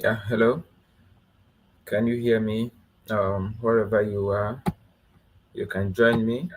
Yeah, hello. Can you hear me? Wherever you are, you can join me.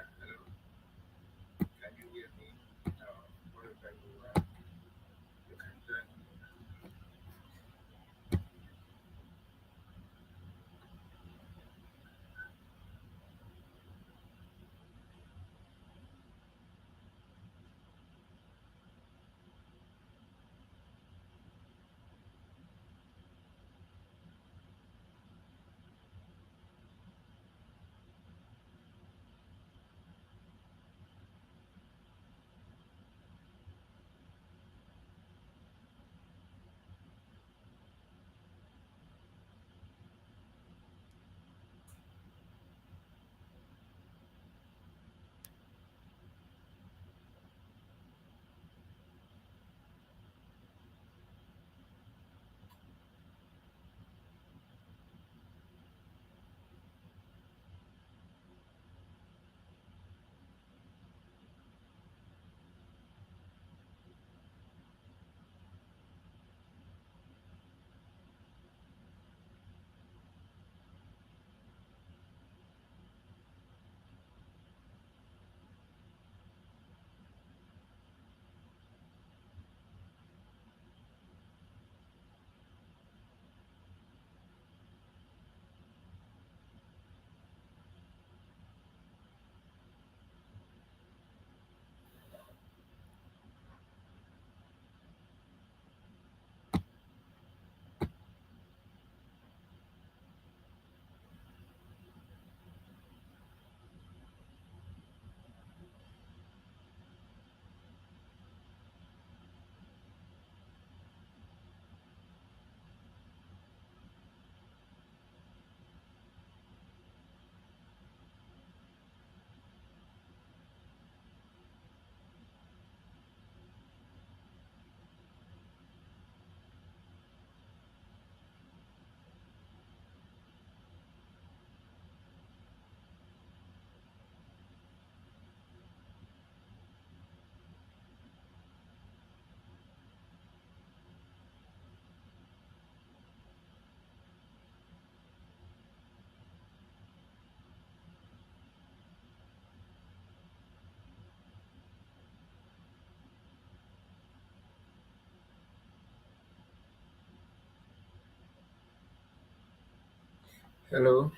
Hello.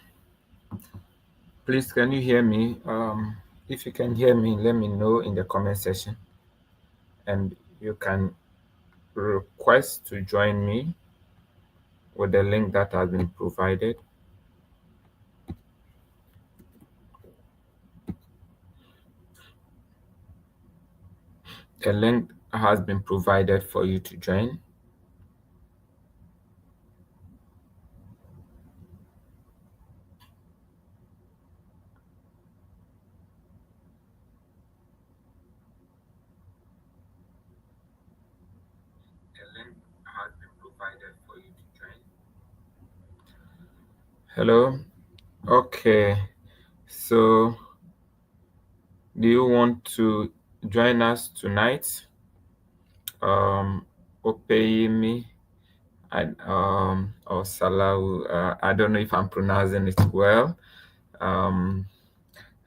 Please, can you hear me? If you can hear me, let me know in the comment section, and you can request to join me with the link that has been provided. The link has been provided for you to join. The link has been provided for you to join. Hello. Okay. So, do you want to join us tonight? Opeyemi and or Salahu. I don't know if I'm pronouncing it well. Um,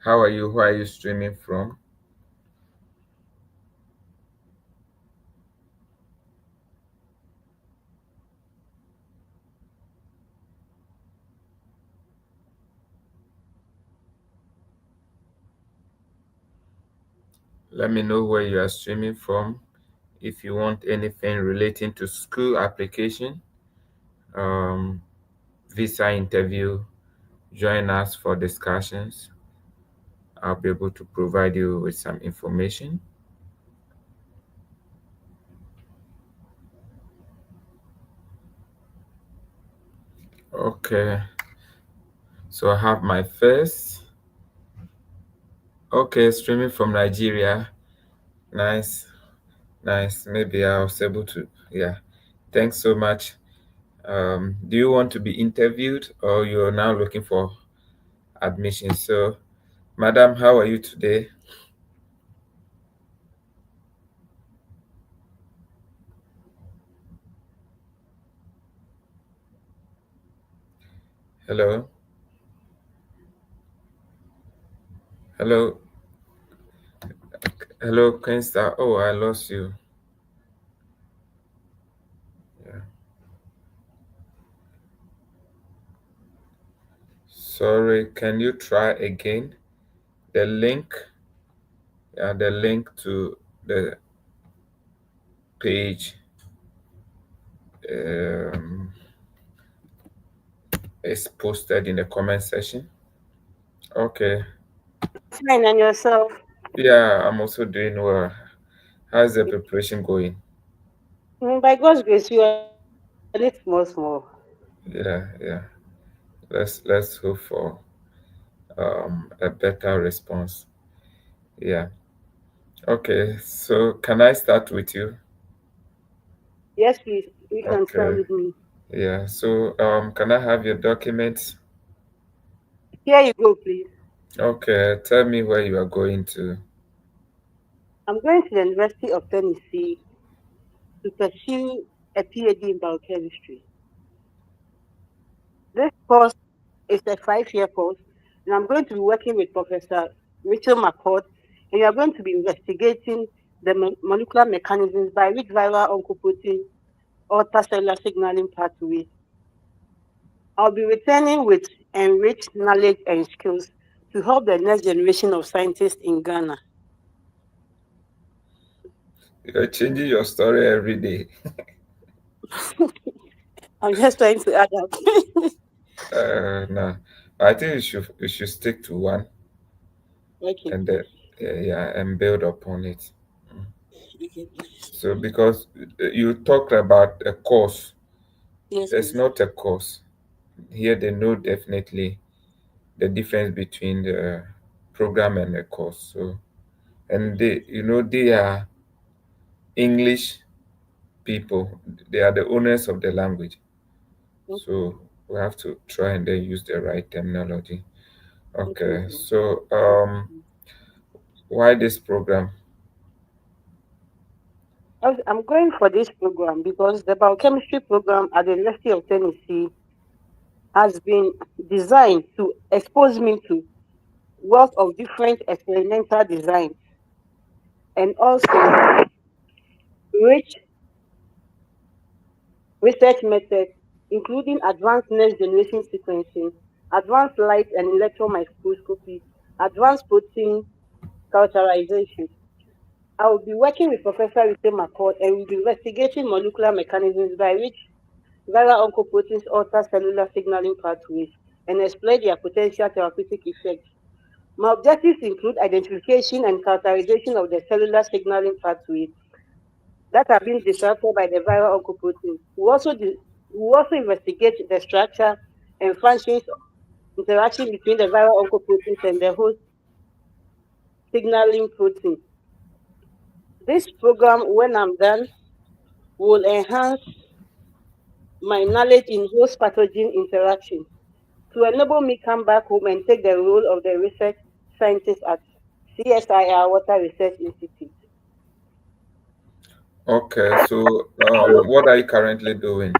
how are you? Where are you streaming from? Let me know where you are streaming from. If you want anything relating to school application, um, visa interview, join us for discussions. I'll be able to provide you with some information. Okay, so I have my first. Okay, streaming from Nigeria. Nice, nice. Maybe I was able to. Yeah, thanks so much. Do you want to be interviewed or you're now looking for admission? So, madam, how are you today? Hello, hello, hello, Kensta. Oh, I lost you. Yeah. Sorry, can you try again? The link, yeah, the link to the page um, is posted in the comment section. Okay. Fine, and yourself? Yeah, I'm also doing well. How's the preparation going? By God's grace, we are on it small, small. Yeah, yeah. Let's hope for a better response. Yeah. Okay. So can I start with you? Yes, please. You can start Okay. with me. Yeah. So can I have your documents? Here you go, please. Okay. Tell me where you are going to. I'm going to the University of Tennessee to pursue a PhD in biochemistry. This course is a 5-year course, and I'm going to be working with Professor Rachel McCord, and we are going to be investigating the molecular mechanisms by which viral oncoproteins alter cellular signaling pathways. I'll be returning with enriched knowledge and skills to help the next generation of scientists in Ghana. You're changing your story every day. I'm just trying to add up. No, I think you should stick to one Okay, and then please. yeah, and build upon it. Mm. Okay, please. So because you talked about a course, Yes, it's please. not a course. Here they know definitely the difference between the program and the course. So and they are English people. They are the owners of the language. Okay, So we have to try and then use the right terminology. okay, Okay. please. So Okay. why this program? I'm going for this program because the biochemistry program at the University of Tennessee has been designed to expose me to wealth of different experimental designs and also rich research methods, including advanced next generation sequencing, advanced light and electron microscopy, advanced protein characterization. I will be working with Professor Rite McCord and will be investigating molecular mechanisms by which viral oncoproteins alter cellular signaling pathways and explore their potential therapeutic effects. My objectives include identification and characterization of the cellular signaling pathways that have been disrupted by the viral oncoprotein. We also investigate the structure and functions interaction between the viral oncoproteins and the host signaling protein. This program, when I'm done, will enhance my knowledge in host pathogen interaction to enable me come back home and take the role of the research scientist at CSIR Water Research Institute. Okay. So what are you currently doing?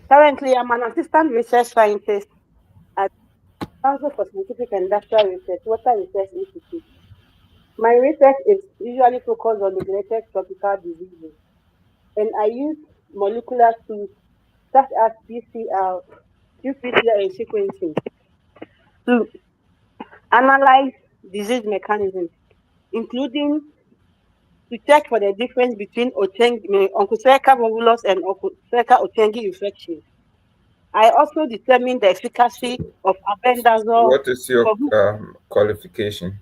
Currently, I'm an assistant research scientist at Council for Scientific and Industrial Research, Water Research Institute. My research is usually focused on neglected tropical diseases, and I use molecular tools such as PCR, qPCR, and sequencing to analyze disease mechanisms, including to check for the difference between Onchocerca volvulus and Onchocerca ochengi infections. I also determine the efficacy of albendazole What is your for who qualification?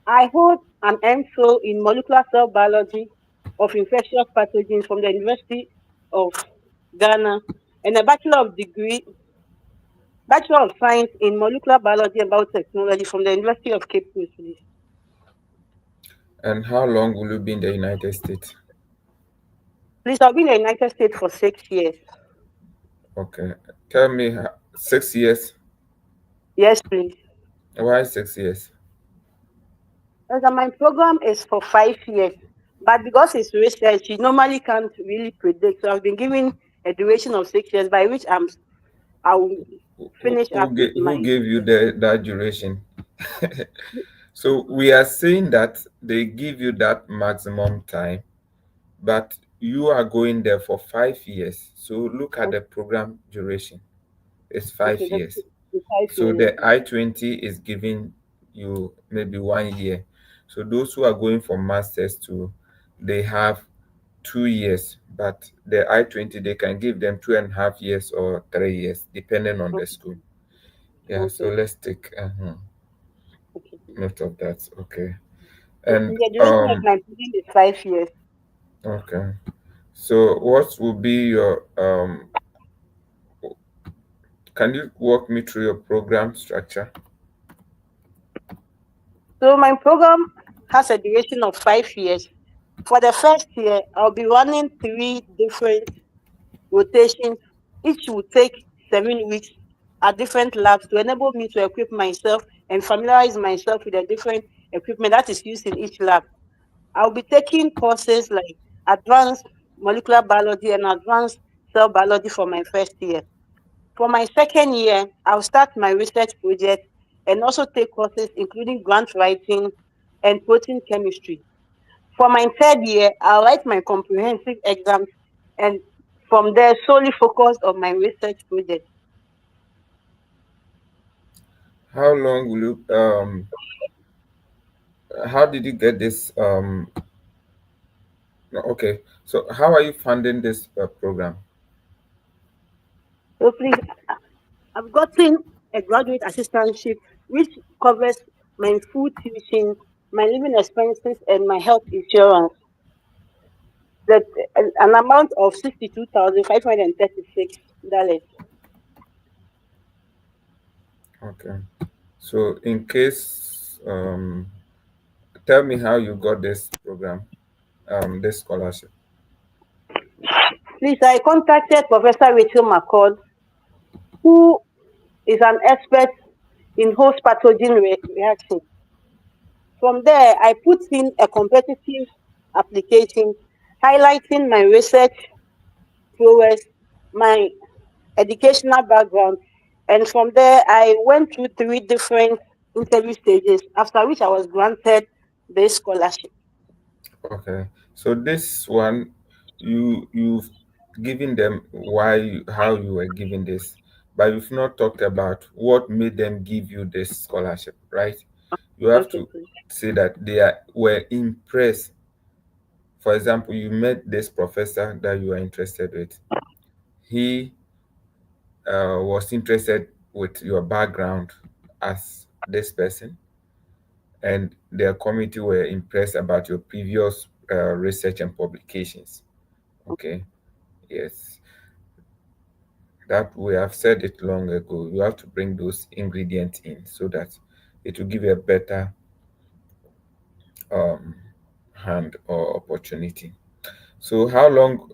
I hold an MPhil in molecular cell biology of infectious pathogens from the University of Ghana and a Bachelor of Science in molecular biology and biotechnology from the University of Cape Coast. And how long will you be in the United States? Please, I've been in the United States for 6 years. Okay. Tell me 6 years. Yes, please. Why 6 years? My program is for 5 years, but because it's research, you normally can't really predict. So I've been given a duration of 6 years, by which I will finish up with Who my. gave you that duration? So we are saying that they give you that maximum time, but you are going there for 5 years. So look at the program duration. It's five Okay, years. the five So years. the I-20 is giving you maybe 1 year. So those who are going for masters too, they have 2 years, but the I-20 they can give them 2.5 years or 3 years, depending on the school. Yeah. So Okay, let's take okay. note of that. Okay. So And please, the duration of my program is 5 years. okay. So what will be your can you walk me through your program structure? So my program has a duration of 5 years. For the first year, I'll be running three different rotations. Each will take 7 weeks at different labs to enable me to equip myself and familiarize myself with the different equipment that is used in each lab. I'll be taking courses like advanced molecular biology and advanced cell biology for my first year. For my second year, I'll start my research project and also take courses including grant writing and protein chemistry. For my third year, I'll write my comprehensive exams and from there solely focus on my research project. How long will you how did you get this no, okay. So how are you funding this program? So please, I've gotten a graduate assistantship which covers my food tuition, my living expenses, and my health insurance. That an amount of $62,536. Okay. So in case tell me how you got this program, this scholarship. Please, I contacted Professor Rachel McCall, who is an expert in host pathogen reaction. From there, I put in a competitive application highlighting my research prowess, my educational background, and from there, I went through three different interview stages, after which I was granted this scholarship. Okay. So this one you've given them why how you were given this, but you've not talked about what made them give you this scholarship, right? You have Okay, to please. say that were impressed. For example, you met this professor that you are interested with. He was interested with your background as this person, and their committee were impressed about your previous research and publications. Okay, yes, that we have said it long ago. You have to bring those ingredients in so that it will give you a better um, hand or opportunity. So, how long?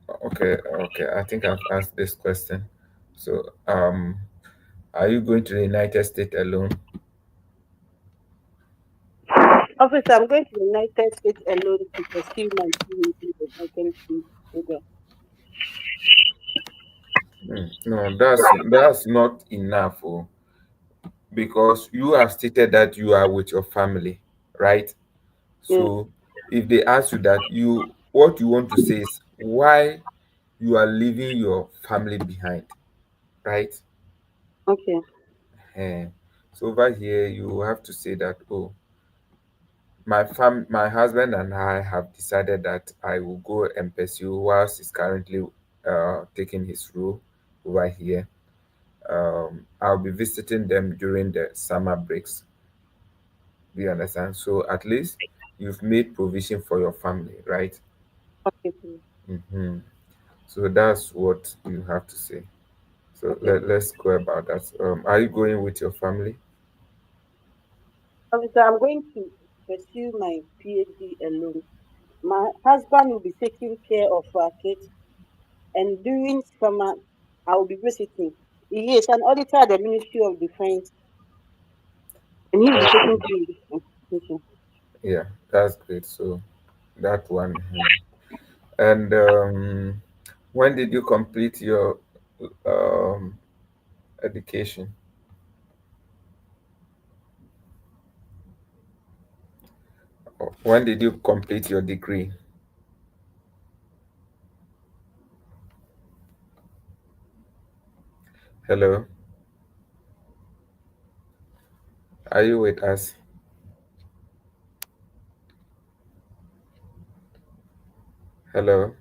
Okay. I think I've asked this question. So, are you going to the United States alone? Officer, I'm going to the United States alone to pursue my PhD in the United States program. No, that's not enough, oh, because you have stated that you are with your family, right? Yeah, So if they ask you that, you what you want to say is why you are leaving your family behind, right? okay, Eh. So over here you have to say that, oh, my husband and I have decided that I will go and pursue whilst he's currently taking his role over here. I'll be visiting them during the summer breaks. Do you understand? So at least you've made provision for your family, right? okay, please. Hmm. So that's what you have to say. So Okay. let's go about that. Are you going with your family? Officer, I'm going to pursue my PhD alone. My husband will be taking care of our kids, and during summer, I will be visiting. He is an auditor at the Ministry of Defense, and he will be taking Okay. care of this institution. Yeah, that's great. So that one. And when did you complete your um, education? When did you complete your degree? Hello, are you with us? Hello,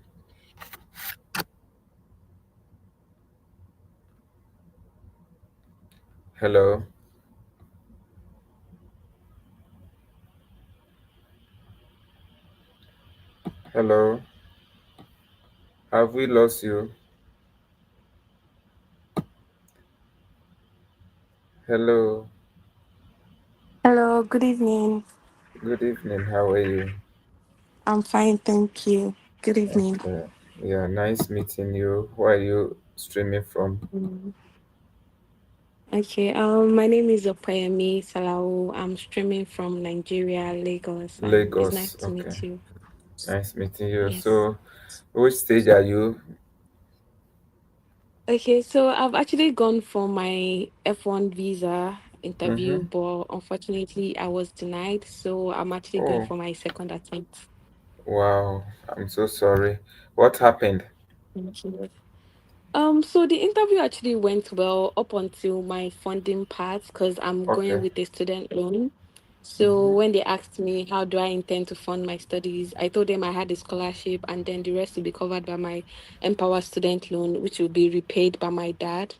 hello, hello. Have we lost you? Hello, Hello, good evening. good evening. How are you? I'm fine, thank you. Good evening. Okay. Yeah, nice meeting you. Where are you streaming from? Mm. Okay, my name is Opayemi Salau. I'm streaming from Nigeria, Lagos, and it's nice Lagos. to Okay. meet you. Nice meeting you. Yes. So, which stage are you? Okay, so I've actually gone for my F1 visa interview, Mm-hmm. but unfortunately I was denied. So I'm actually going Oh, for my second attempt. wow. I'm so sorry. What happened? Thank you. So the interview actually went well up until my funding part because I'm going Okay. with a student loan. So Mm-hmm. when they asked me how do I intend to fund my studies, I told them I had a scholarship and then the rest will be covered by my Empower student loan, which will be repaid by my dad.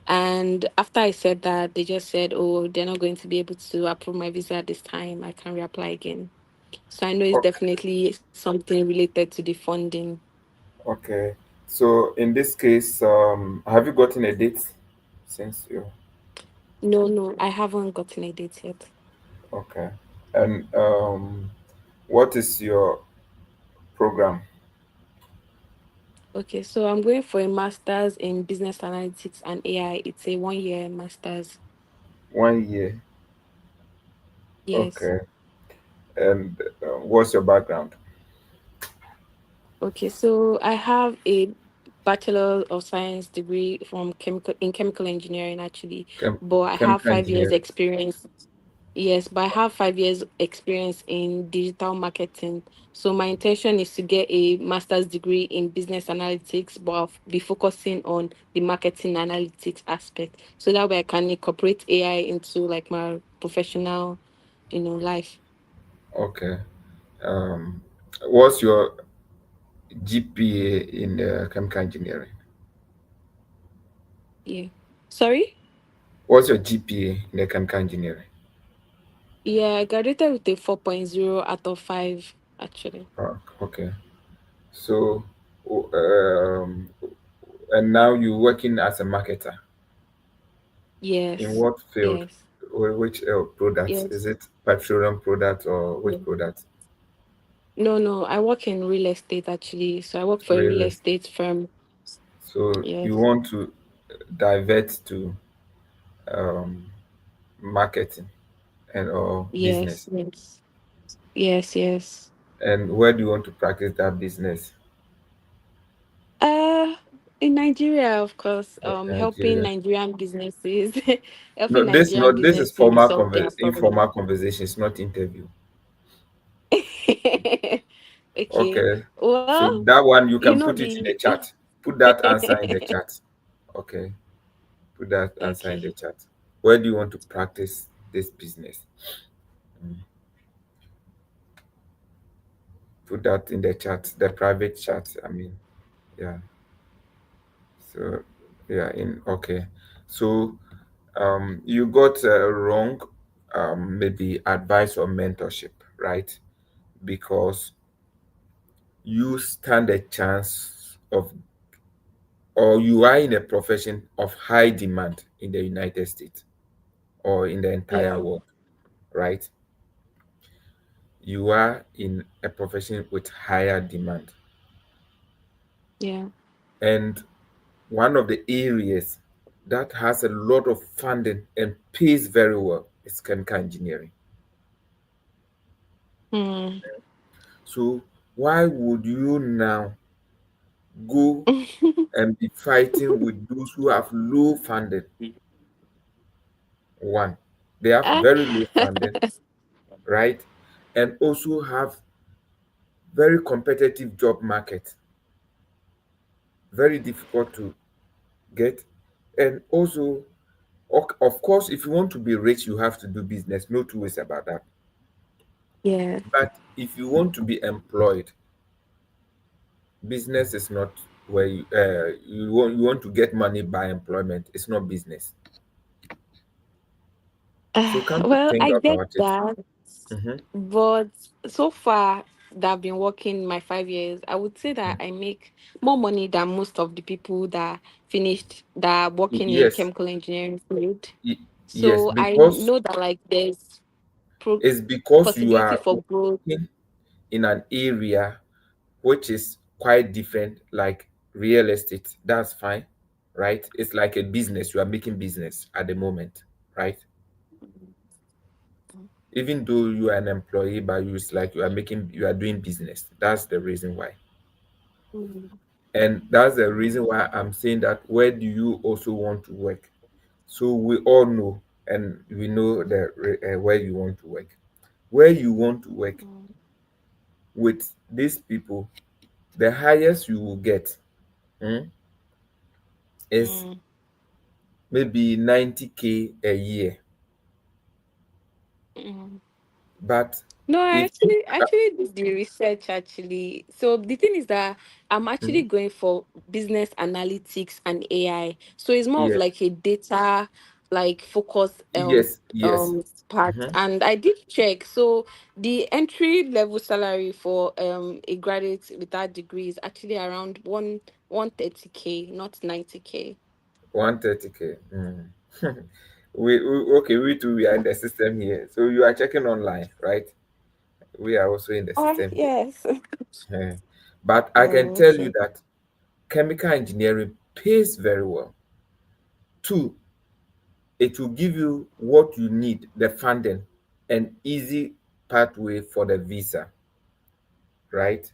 And after I said that, they just said, "Oh, they're not going to be able to approve my visa at this time. I can reapply again." So I know it's Okay. definitely something related to the funding. Okay. So, in this case, have you gotten a date since you? No, no, I haven't gotten a date yet. Okay. And what is your program? Okay, so I'm going for a master's in business analytics and AI. It's a 1 year master's. 1 year. Yes. Okay. And what's your background? Okay, so I have a Bachelor of Science degree from chemical engineering actually, but I have Chemical 5 years engineering. experience. Yes, but I have 5 years experience in digital marketing. So my intention is to get a master's degree in business analytics, but I'll be focusing on the marketing analytics aspect. So that way I can incorporate AI into like my professional, life. Okay. Um, what's your GPA in chemical engineering? Yeah. Sorry? What's your GPA in the chemical engineering? Yeah, I graduated with a 4.0 out of 5 actually. Okay. So, and now you're working as a marketer. In Yes. what field? Yes. Which product? Is Yes. it petroleum product or which Yeah. product? No, no, I work in real estate actually. So I work for a real Real estate. estate firm. So you Yes. want to divert to um, marketing and or Yes. business. Yes. Yes, yes. And where do you want to practice that business? Uh in Nigeria, of course, helping Nigeria. Nigerian businesses, No, helping this Nigerian not this is businesses solve their informal problems. conversations, not interview. Okay. Okay. Well, So that one you you can know put it in me. the chat. Put that answer in the chat. Okay. Put that answer in the Okay. chat. Where do you want to practice this business? Mm. Put that in the chat, the private chat. I mean, yeah. So yeah, in okay. So you got wrong maybe advice or mentorship, right? Because you stand a chance of, or you are in a profession of high demand in the United States or in the entire Yeah. world, right? You are in a profession with higher demand. Yeah. And one of the areas that has a lot of funding and pays very well is chemical engineering. Hmm. So why would you now? go and be fighting with those who have low funding. One, they have Ah, very low funding, right? And also have very competitive job market, very difficult to get. And also, of course, if you want to be rich, you have to do business. No two ways about that. yeah. But if you want to be employed, business is not where you want to get money by employment. It's not business. So come to Well, think I get about it. that, Mm-hmm. but so far that I've been working my 5 years, I would say that I make more money than most of the people that finished that are working in Yes, chemical engineering field. yes, So I because know that like there's it's because you possibility are for growth. working in an area which is quite different, like real estate. That's fine, right? It's like a business. You are making business at the moment, right? Even though you are an employee, but it's like you are doing business. That's the reason why. Mhm. And that's the reason why I'm saying that where do you also want to work? So we all know, and we know where you want to work. Where you want to work Mm, with these people, the highest you will get mm, is mm, maybe 90K a year. mm. But No, I if actually did the research actually. So the thing is that I'm actually Mhm. going for business analytics and AI. So it's more of Yes, like a data like focus yes, yes. part. Mhm. And I did check. So the entry level salary for a graduate with that degree is actually around 130K, not 90K. 130K. Mm. We two we are in the system here. So you are checking online, right? We are also in the Oh system here. yes. Eh. But I can tell you Okay. that chemical engineering pays very well. Two, it will give you what you need, the funding, an easy pathway for the visa, right?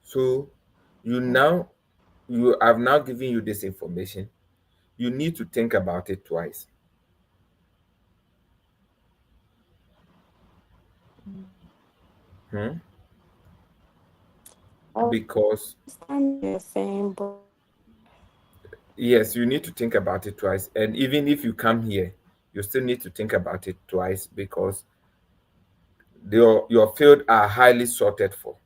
So you now you have now given you this information. You need to think about it twice. Hmm? I Because understand what you're saying, but yes, you need to think about it twice. And even if you come here, you still need to think about it twice because your field are highly sorted for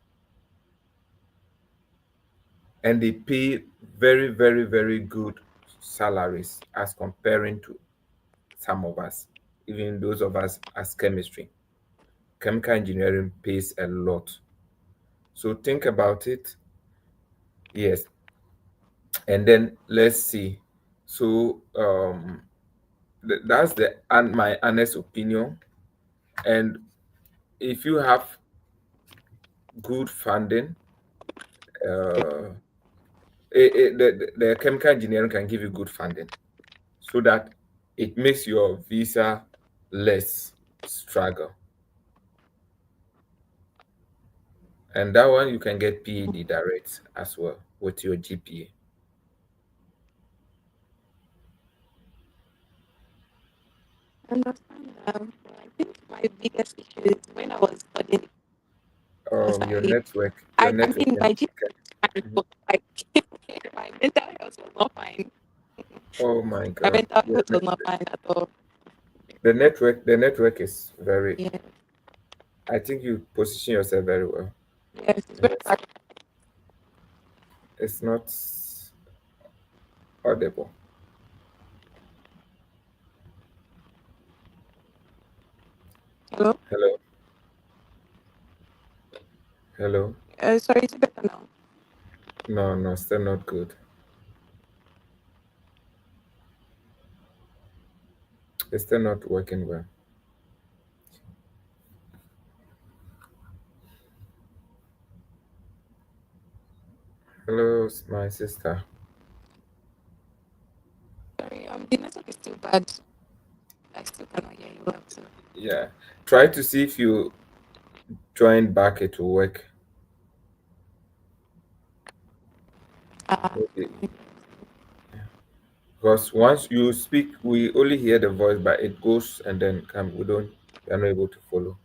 and they pay very, very, very good salaries as comparing to some of us, even those of us as chemistry. Chemical engineering pays a lot. So think about it. Yes. And then let's see. So that's the and my honest opinion. And if you have good funding, uh, the chemical engineering can give you good funding so that it makes your visa less struggle. And that one you can get PED direct as well with your GPA. I understand that. But I think my biggest issue is when I was studying because Your I network, your I network. mean my Okay. GPA Mhm. was like my mental health was not fine. Oh my My God. mental health was not fine at all. The network is very. Yeah. I think you position yourself very well. Yes, it's very Yes, bad. it's not audible. Hello? Hello, hello. Sorry, it's better now. No, no, still not good. It's still not working well. Hello, my sister. Sorry, the network is still bad. I still cannot hear you well. So. Yeah, try to see if you join back. It will work. Okay. Because once you speak, we only hear the voice, but it goes and then come. We are not able to follow.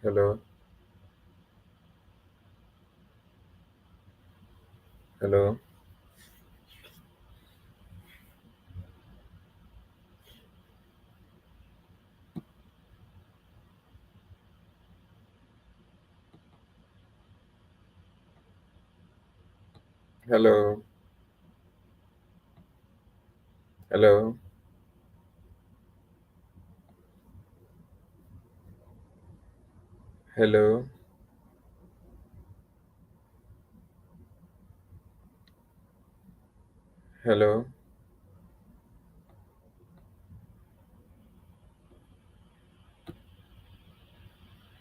Hello, hello, hello, hello, hello, hello,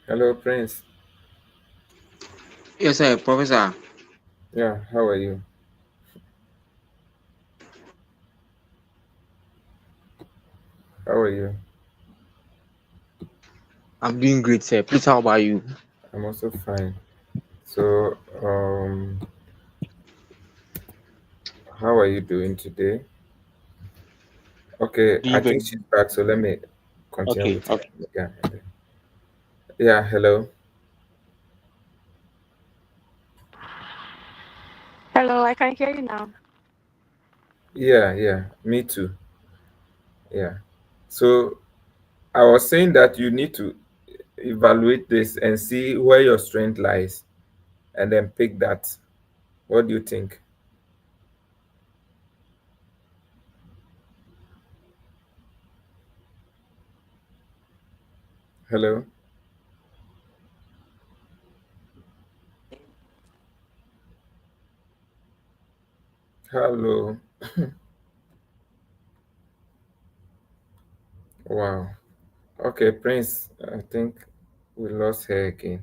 hello, Prince. Yes, sir, Professor. Yeah, how are you? How are you? I'm doing great, sir. Please, how about you? I'm also fine. So, how are you doing today? Okay, I Doing very think she's back, so let me continue okay. with her. Okay. Yeah, yeah, hello. Hello, I can hear you now. Yeah, yeah, me too. Yeah. So, I was saying that you need to evaluate this and see where your strength lies and then pick that. What do you think? Hello? Hello. Wow. Okay, Prince, I think we lost her again.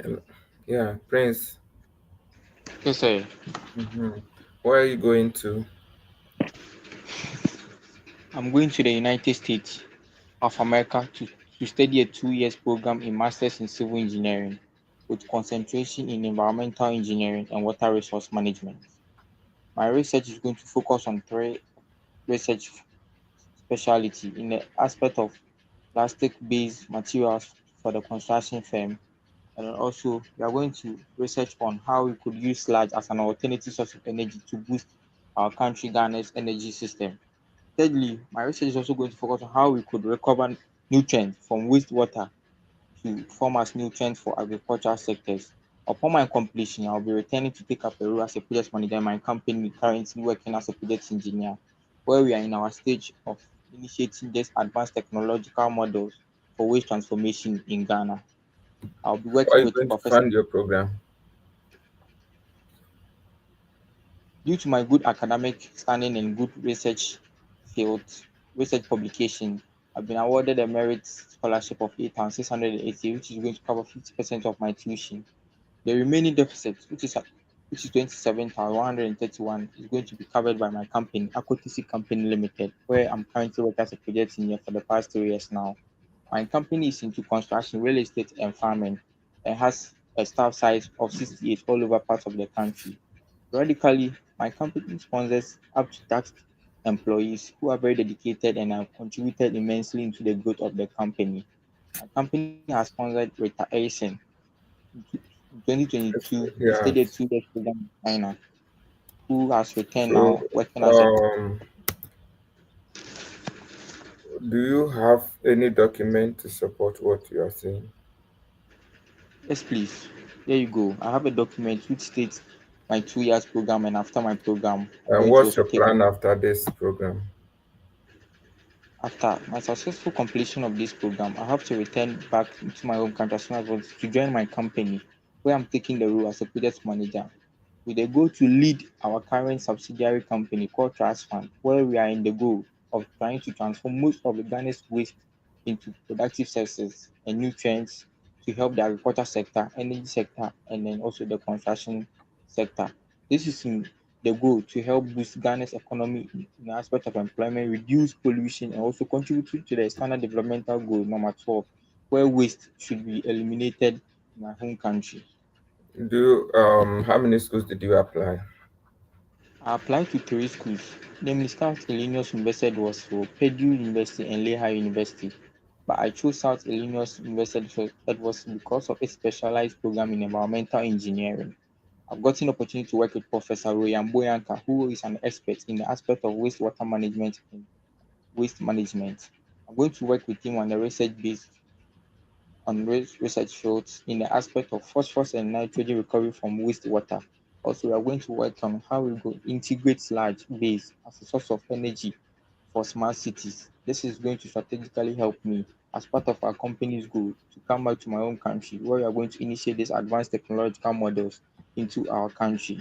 Hello. Yeah, Prince. Yes, sir. hmm Where are you going to? I'm going to the United States of America to study a 2 years program in Masters in Civil Engineering with concentration in environmental engineering and water resource management. My research is going to focus on three research specialty in the aspect of plastic-based materials for the construction firm. And then also, we are going to research on how we could use sludge as an alternative source of energy to boost our country Ghana's energy system. Thirdly, my research is also going to focus on how we could recover nutrients from wastewater to form as nutrients for agricultural sectors. Upon my completion, I'll be returning to take up a role as a project manager in my company, currently working as a project engineer, where we are in our stage of initiating these advanced technological models for waste transformation in Ghana. I'll be How are working you with going to Professor. fund your program? Due to my good academic standing and good research field, research publication, I've been awarded a merit scholarship of 8,680, which is going to cover 50% of my tuition. The remaining deficit, which is 27,131, is going to be covered by my company, Aquatisi Company Limited, where I'm currently working as a project engineer for the past 3 years now. My company is into construction, real estate, and farming, and has a staff size of 68 all over parts of the country. Radically, my company sponsors up to 30 employees who are very dedicated and have contributed immensely into the growth of the company. My company has sponsored Rita Aysen in 2022. He studied Yeah. a 2 years program in China, who has returned So, now working as a. um, do you have any document to support what you are saying? Yes, please. There you go. I have a document which states my 2 years program, and after my program, I'm And going to what's also your take up. plan after this program? After my successful completion of this program, I have to return back to my home country as soon as possible to join my company, where I'm taking the role as a project manager, with a goal to lead our current subsidiary company called Trust Fund, where we are in the goal of trying to transform most of the Ghana's waste into productive services and nutrients to help the agriculture sector, energy sector, and then also the construction sector. This is in the goal to help boost Ghana's economy in the aspect of employment, reduce pollution, and also contribute to the standard developmental goal number 12, where waste should be eliminated in my home country. How many schools did you apply? I applied to three schools, namely South Illinois University Edwardsville, Purdue University, and Lehigh University. But I chose South Illinois University Edwardsville because of its specialized program in environmental engineering. I've gotten the opportunity to work with Professor Royan Boyanka, who is an expert in the aspect of wastewater management and waste management. I'm going to work with him on the research based on research fields in the aspect of phosphorus and nitrogen recovery from wastewater. Also, we are going to work on how we go integrate large base as a source of energy for smart cities. This is going to strategically help me as part of our company's goal to come back to my own country where we are going to initiate these advanced technological models into our country.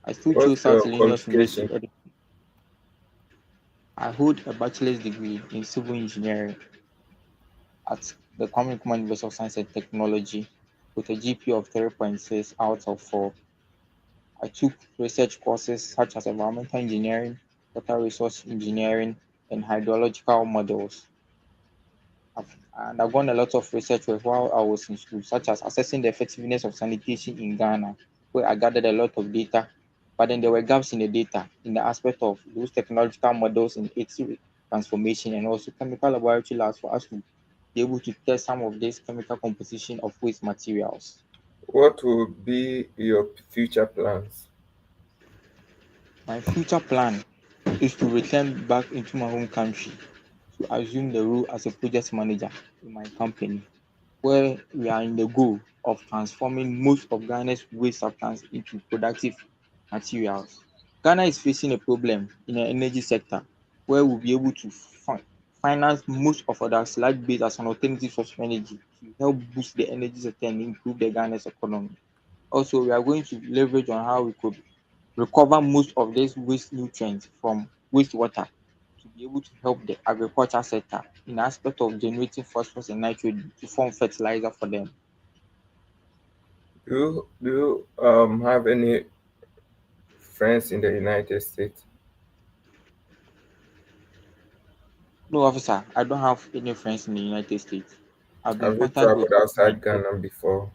I still What's chose South your Illinois University. qualification? I hold a bachelor's degree in civil engineering at the Kwame Nkrumah University of Science and Technology with a GPA of 3.6 out of 4. I took research courses such as environmental engineering, water resource engineering, and hydrological models. And I've done a lot of research work while I was in school, such as assessing the effectiveness of sanitation in Ghana, where I gathered a lot of data. But then there were gaps in the data in the aspect of those technological models in its transformation and also chemical laboratory labs for us to be able to test some of this chemical composition of waste materials. What will be your future plans? My future plan is to return back into my home country to assume the role as a project manager in my company, where we are in the goal of transforming most of Ghana's waste substance into productive materials. Ghana is facing a problem in the energy sector where we'll be able to finance most of our sludge base as an alternative source of energy to help boost the energy sector and improve the Ghana's economy. Also, we are going to leverage on how we could recover most of these waste nutrients from wastewater to be able to help the agriculture sector in the aspect of generating phosphorus and nitrogen to form fertilizer for them. Do you have any friends in the United States? No, officer, I don't have any friends in the United States. I've been in Have you contact traveled with my outside Ghana before?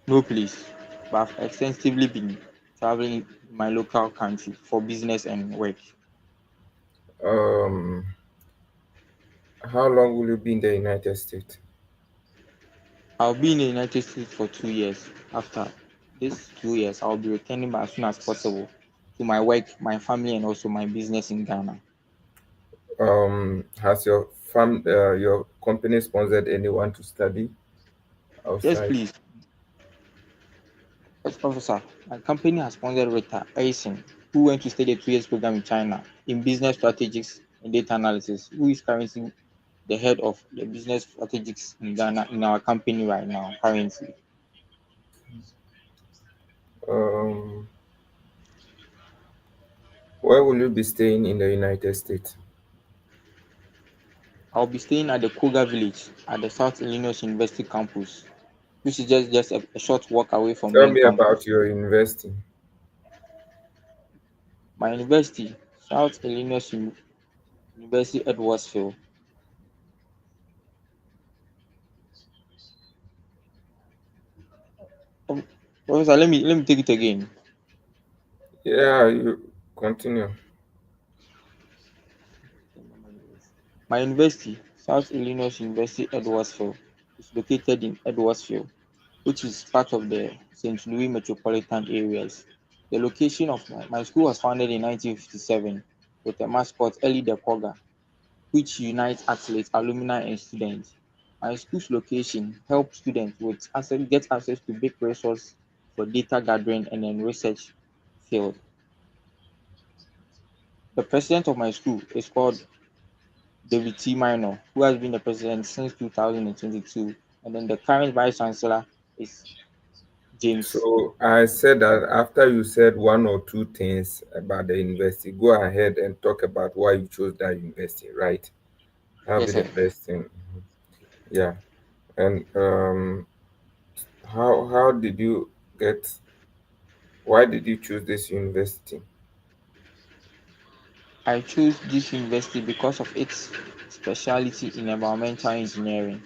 no place, but I've extensively been traveling in my local country for business and work. Um, how long will you be in the United States? I'll be in the United States for 2 years. After these 2 years, I'll be returning back as soon as possible to my work, my family, and also my business in Ghana. Has your company sponsored anyone to study Yes, outside? please. Yes, officer. My company has sponsored Rita Aisen, who went to study a 2 years program in China in business strategics and data analysis, who is currently the head of the business strategics in Ghana in our company right now, currently. Um, where will you be staying in the United States? I'll be staying at the Koga village at the South Illinois University campus, which is just a short walk away from Tell main me about campus. your university. My university, South Illinois University Edwardsville. Um, Professor, let me take it again. Yeah, you continue. My university, South Illinois University Edwardsville, is located in Edwardsville, which is part of the St. Louis metropolitan areas. The location of my school was founded in 1957 with a mascot, Ellie the Koga, which unites athletes, alumni, and students. My school's location helps students get access to big resources for data gathering and then research field. The president of my school is called David T. Minor, who has been the president since 2022, and then the current vice chancellor is James. So I said that after you said one or two things about the university, go ahead and talk about why you chose that university, right? That'll be Yes, the sir. best thing. Yeah. And how did you get? Why did you choose this university? I chose this university because of its specialty in environmental engineering.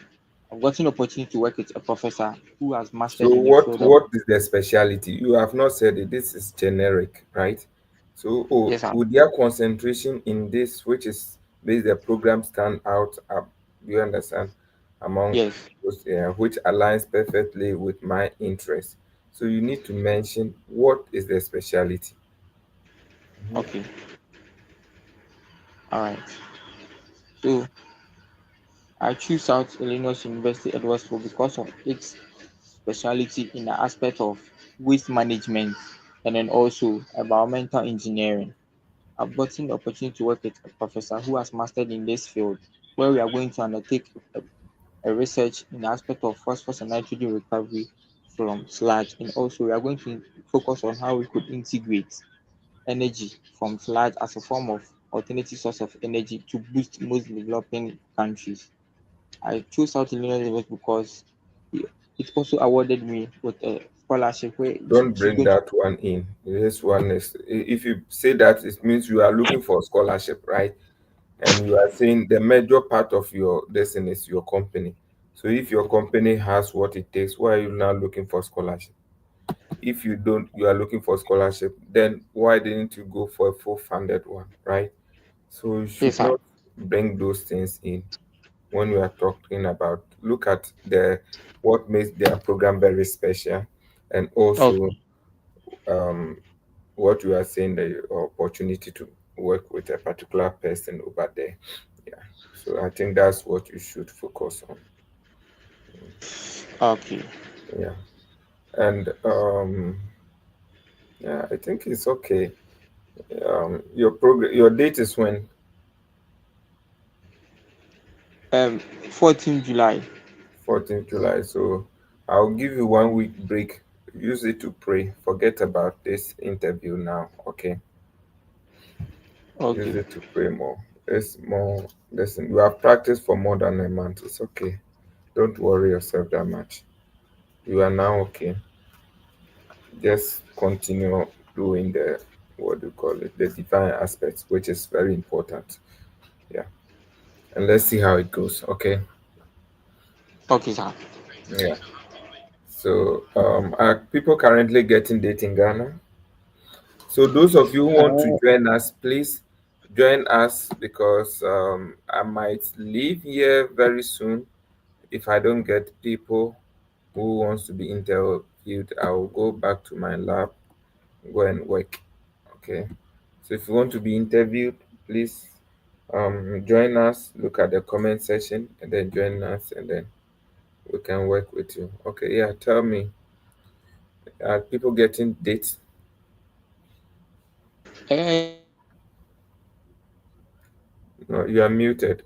I've gotten the opportunity to work with a professor who has So mastered in the what field of. what is the specialty? You have not said it. This is generic, right? So Yes, sir. would their concentration in this, which is based the program, stand out? Do you understand? Among Yes. those, which aligns perfectly with my interest. So you need to mention what is the specialty. Mhm. Okay. All right. So I choose South Illinois University Edwardsville because of its specialty in the aspect of waste management and then also environmental engineering. I've gotten the opportunity to work with a professor who has mastered in this field, where we are going to undertake a research in the aspect of phosphorus and nitrogen recovery from sludge, and also we are going to focus on how we could integrate energy from sludge as a form of alternative source of energy to boost most developing countries. I chose South Illinois University because it also awarded me with a scholarship where Don't she's bring going to. that one in. This one is, if you say that, it means you are looking for a scholarship, right? And you are saying the major part of your destiny is your company. So if your company has what it takes, why are you now looking for scholarship? If you don't, you are looking for scholarship, then why didn't you go for a full funded one, right? So you Yes, should sir. not bring those things in when we are talking about, look at the what makes their program very special, and also Okay. um, what you are saying, the opportunity to work with a particular person over there. Yeah. So I think that's what you should focus on. Okay. Yeah. And yeah, I think it's okay. Your date is when? 14th July. 14th July. So I'll give you 1 week break. Use it to pray. Forget about this interview now. Okay. Use Okay. it to pray more. It's more. Listen, you have practiced for more than a month. It's okay. Don't worry yourself that much. You are now okay. Just continue doing the, what do you call it, the divine aspects, which is very important. Yeah. And let's see how it goes. Okay. Okay, sir. Yeah. So are people currently getting date in Ghana? So those of you who want to Uh, join us, please join us, because I might leave here very soon. If I don't get people who wants to be interviewed, I will go back to my lab, go and work. Okay. So if you want to be interviewed, please join us. Look at the comment section and then join us, and then we can work with you. Okay. Yeah. Tell me, are people getting dates? No, you are muted.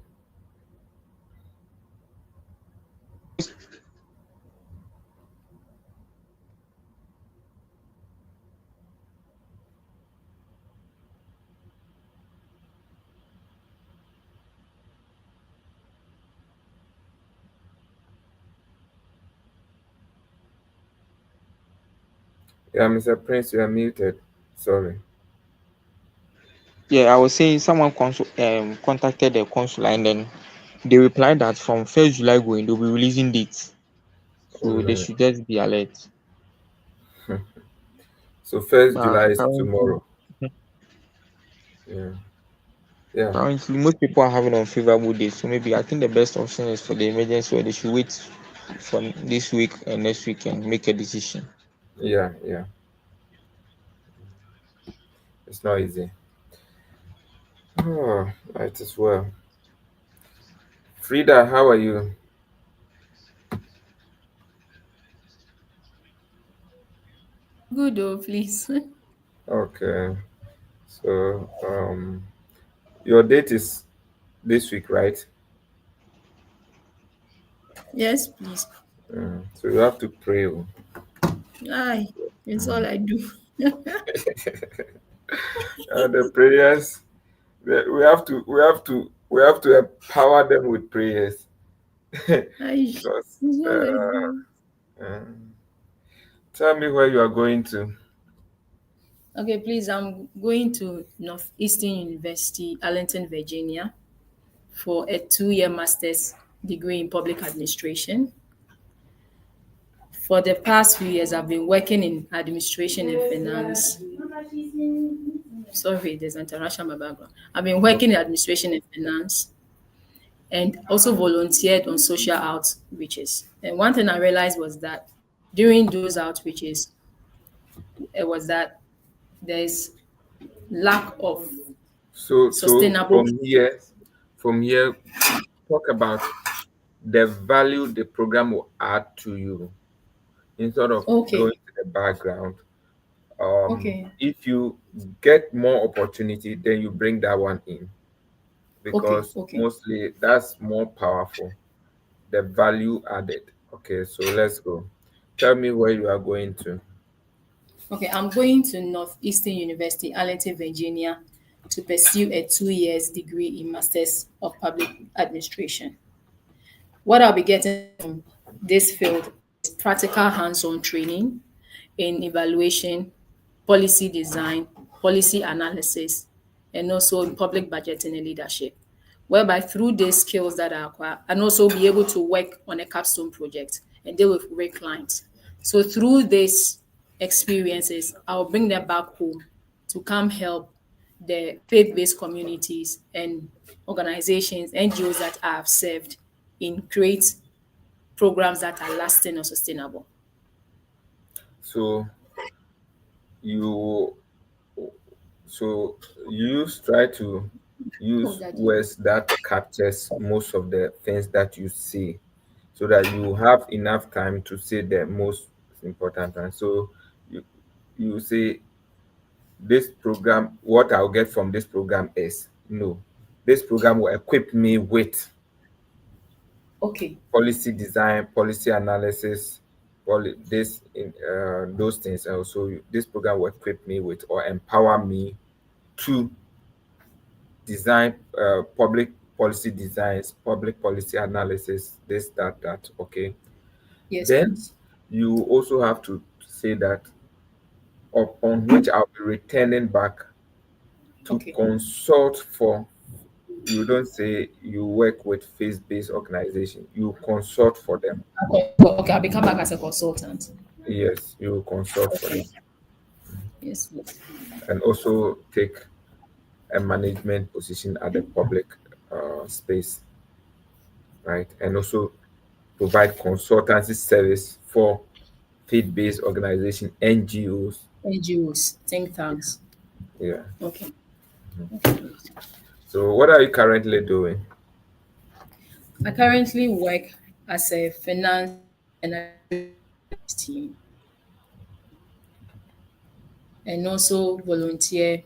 Yeah, Mr. Prince, you are muted. Sorry. Yeah, I was saying someone contacted the consul and then they replied that from 1st July going, they'll be releasing dates. All So they right. should just be alert. So first But July is currently, tomorrow. Yeah. Yeah. currently, most people are having unfavorable days. So maybe I think the best option is for the emergency where they should wait for this week and next week and make a decision. Yeah. Yeah. It's not easy. Oh, right as well. Frida, how are you? Good, oh, please. Okay. So your date is this week, right? Yes, please. So you have to pray. Oh. Aye, it's all I do. The prayers, we have to empower them with prayers. Aye, Because it's all I do. uh, tell me where you are going to. Okay, please. I'm going to Northeastern University, Arlington, Virginia, for a 2 year master's degree in public administration. For the past few years, I've been working in administration and finance. Sorry, there's an interruption in my background. I've been No. working in administration and finance and also volunteered on social outreaches. And one thing I realized was that during those outreaches, it was that there's lack of So sustainable. from here, talk about the value the program will add to you instead of going Okay, to the background. okay, If you get more opportunity, then you bring that one in okay, because okay, mostly that's more powerful. The value added. Okay, so let's go. Tell me where you are going to. okay. I'm going to Northeastern University, Arlington, Virginia, to pursue a 2 years degree in Masters of Public Administration. What I'll be getting from this field is practical hands-on training in evaluation, policy design, policy analysis, and also in public budgeting and leadership. Whereby through these skills that I acquire, and also be able to work on a capstone project and deal with real clients. So through these experiences, I'll bring them back home to come help the faith-based communities and organizations, NGOs that I have served in create programs that are lasting or sustainable. So you so you try to Oh, use Daddy. words that captures most of the things that you see so that you have enough time to say the most important and so you you say this program, what I'll get from this program is no, this program will equip me with Okay, policy design, policy analysis, this in those things. Also, this program will equip me with or empower me to design public policy designs, public policy analysis, this, that, that. Okay. yes, Then please. you also have to say that upon which I'll be returning back to Okay. consult for. You don't say you work with faith-based organization. You consult for them. Okay, I'll become back as a consultant. Yes, you consult for Okay. them, Yes, please. and also take a management position at the public space, right? And also provide consultancy service for faith-based organization, NGOs. NGOs, think tanks. Yeah. Okay. Okay, please. So, what are you currently doing? I currently work as a finance and analytics team and also volunteer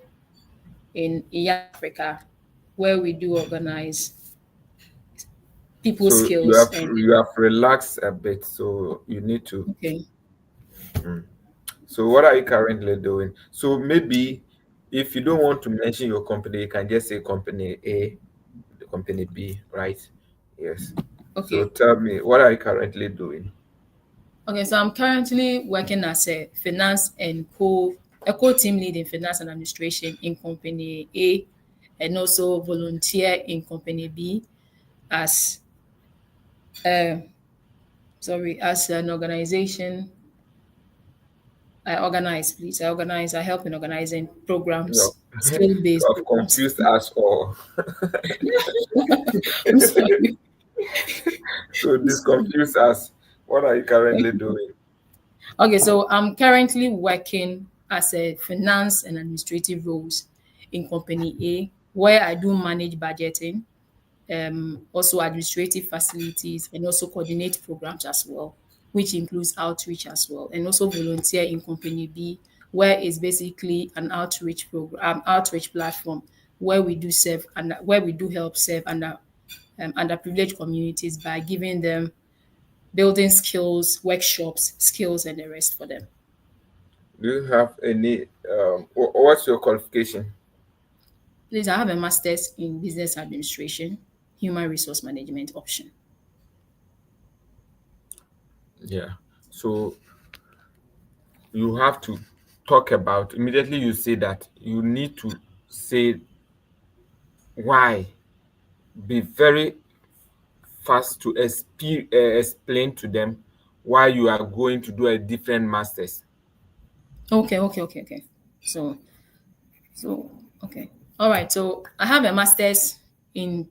in Young Africa where we do organize people So skills and you have relaxed a bit, so you need to. okay. So, what are you currently doing? So, maybe if you don't want to mention your company, you can just say company A, the company B, right? Yes. So, Okay. tell me, what are you currently doing? Okay, so I'm currently working as a finance and co team lead in finance and administration in company A, and also volunteer in company B as uh, sorry as an organization. I organize, please. I help in organizing You have, programs, skill you based have programs. confused us all. I'm sorry. So, I'm this sorry. confused us. What are you currently doing? Okay, so I'm currently working as a finance and administrative roles in company A, where I do manage budgeting, also administrative facilities, and also coordinate programs as well, which includes outreach as well, and also volunteer in company B, where it's basically an outreach program, outreach platform where we do serve and where we do help serve underprivileged communities by giving them building skills, workshops, skills, and the rest for them. Do you have any, what's your qualification? Please, I have a master's in business administration, human resource management option. Yeah. So, you have to. talk about, immediately you say that, you need to say why. Be very fast to explain to them why you are going to do a different masters. Okay. So, so okay. All right. So I have a master's in.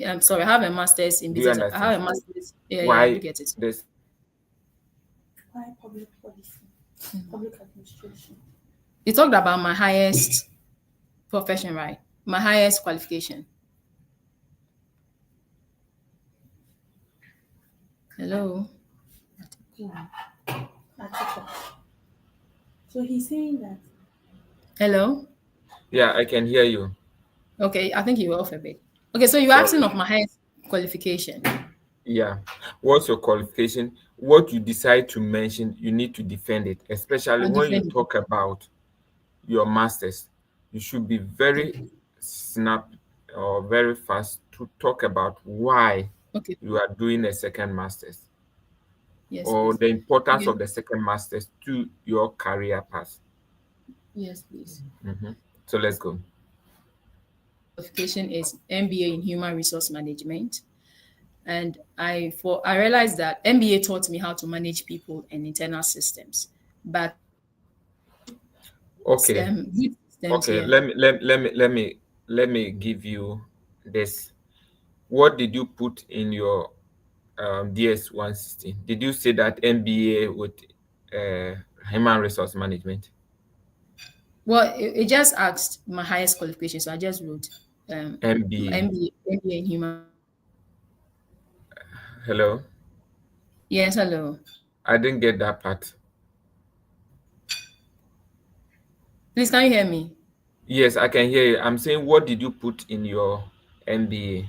I'm sorry. I have a master's in Do you business. I understand? have a master's. Yeah. I do Why get it. this? Why public policy? Public administration. You talked about my highest profession, right? My highest qualification. Hello. Yeah. Article. So he's saying that Hello. Yeah, I can hear you. Okay. I think you were off a bit. Okay. So you're asking Sorry. of my highest qualification. Yeah. What's your qualification? What you decide to mention, you need to defend it, especially I'll when you defend it. talk about your masters. You should be very snap or very fast to talk about why Okay. you are doing a second masters, Yes, or please. the importance Okay. of the second masters to your career path. Yes, please. Mhm. So let's go. Qualification is MBA in Human Resource Management, and I realized that MBA taught me how to manage people and internal systems, but Okay. good systems Okay. here. Let me give you this. What did you put in your DS 160? Did you say that MBA with uh, human resource management? Well, it just asked my highest qualification, so I just wrote MBA. MBA in Human. Hello. Yes, hello. I didn't get that part. Please, can you hear me? Yes, I can hear you. I'm saying, what did you put in your MBA?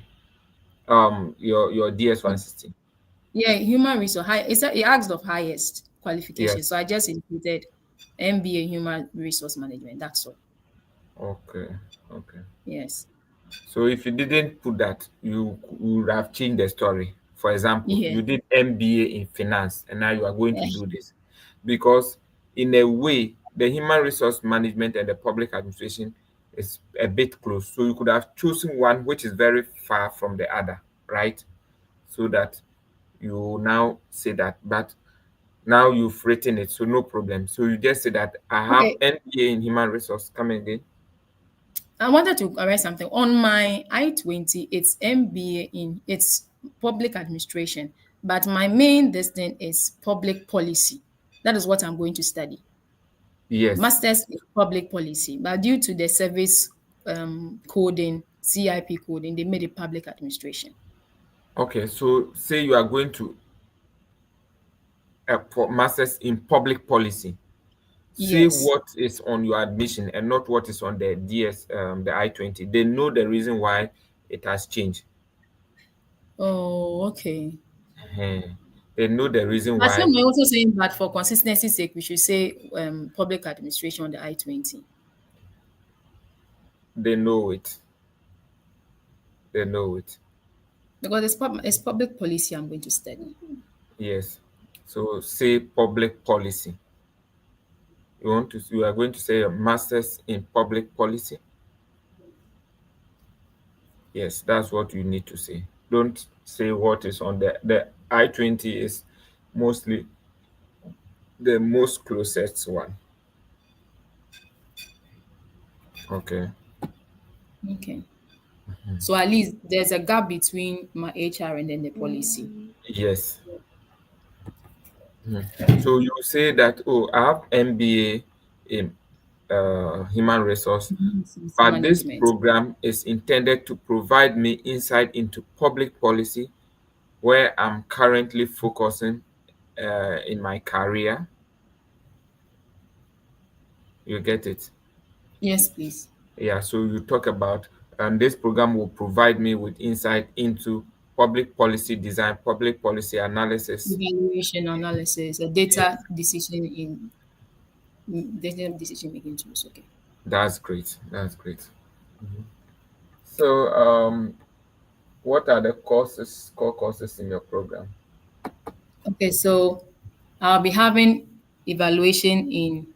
Your DS 160. Yeah, human resource. It asked of highest qualification, Yes. so I just included MBA Human Resource Management. That's all. Okay. Okay. Yes. So if you didn't put that, you would have changed the story. For example, Yeah. you did MBA in finance and now you are going to Yeah. do this. Because in a way, the human resource management and the public administration is a bit close. So you could have chosen one which is very far from the other, right? So that you now say that. But now you've written it, so no problem. So you just say that I have Okay. MBA in human resource. Come again. I wanted to correct something. On my I-20, it's MBA in it's public administration, but my main destination is public policy. That is what I'm going to study. Yes. Masters in public policy, but due to the service coding, CIP coding, they made it public administration. Okay, so say you are going to masters in public policy. Say Yes. what is on your admission and not what is on the DS, the I-20. They know the reason why it has changed. Oh, okay. Ehen. They know the reason But why. some are also saying that for consistency sake, we should say public administration on the I-20 They know it. They know it. because it's public policy I'm going to study. Yes. So say public policy. You are going to say a masters in public policy. Yes, that's what you need to say. Don't say what is on the I-20 is mostly the most closest one. Okay. Okay. So at least there's a gap between my HR and then the policy. Yes. So you say that, oh, I have MBA in human resource, but this Management. program is intended to provide me insight into public policy where I'm currently focusing in my career. You get it? Yes, please. Yeah. So you talk about this program will provide me with insight into public policy design, public policy analysis. Evaluation analysis, a data decision making tools. Okay. That's great. That's great. So, what are the core courses in your program? Okay, so I'll be having evaluation in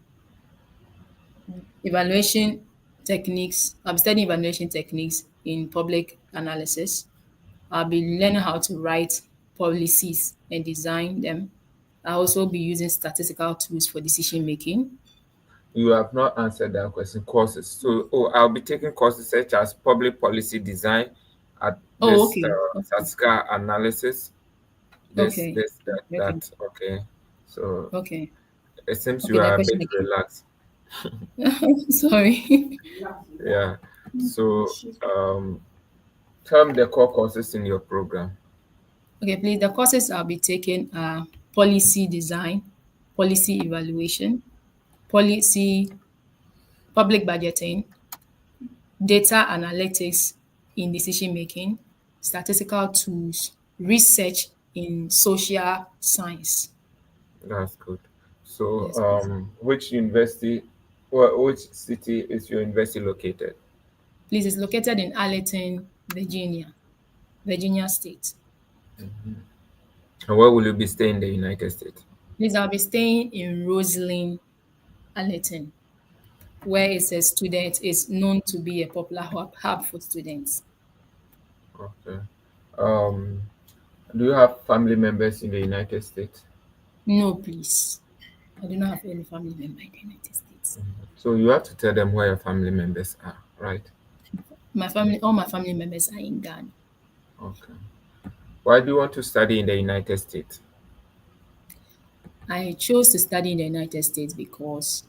Evaluation techniques. I'll be studying evaluation techniques in public analysis. I'll be learning how to write policies and design them. I'll also be using statistical tools for decision making. You have not answered that question. Courses. So, I'll be taking courses such as public policy design, at Oh, this okay. statistical analysis, Okay. Okay. that. Okay. So Okay. it seems Okay. you The are a question bit again. relaxed. Sorry. Yeah. So, tell me the core courses in your program. Okay, please. The courses I'll be taking are policy design, policy evaluation, policy public budgeting, data analytics in decision making, statistical tools, research in social science. That's good. So, Yes, please. which university, well, which city is your university located? Please, it's located in Arlington, Virginia, Virginia State. And where will you be staying in the United States? Please, I'll be staying in Roslyn, Arlington, where it's a student is known to be a popular hub for students. Okay. Um, do you have family members in the United States? No, please. I do not have any family member in the United States. So you have to tell them where your family members are, right? All my family members are in Ghana. Okay. Why do you want to study in the United States? I chose to study in the United States because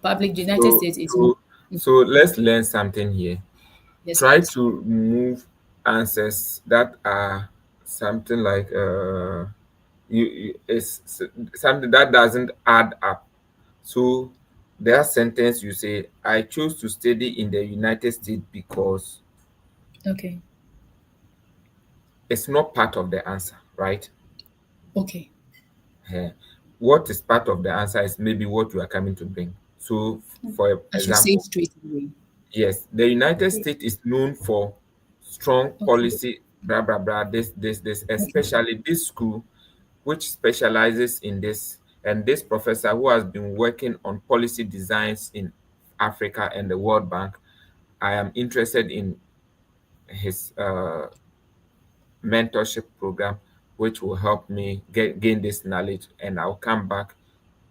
the United So, States is so, so let's learn something here. yes, Try please. to remove answers that are something like something that doesn't add up. So that sentence you say, I chose to study in the United States because Okay. it's not part of the answer, right? Okay. Eh, what is part of the answer is maybe what you are coming to bring. So, for I should say it example, straight away. yes, the United States is known for strong Okay. policy, blah blah blah. This, Okay. especially this school, which specializes in this, and this professor who has been working on policy designs in Africa and the World Bank. I am interested in his mentorship program, which will help me gain this knowledge, and I'll come back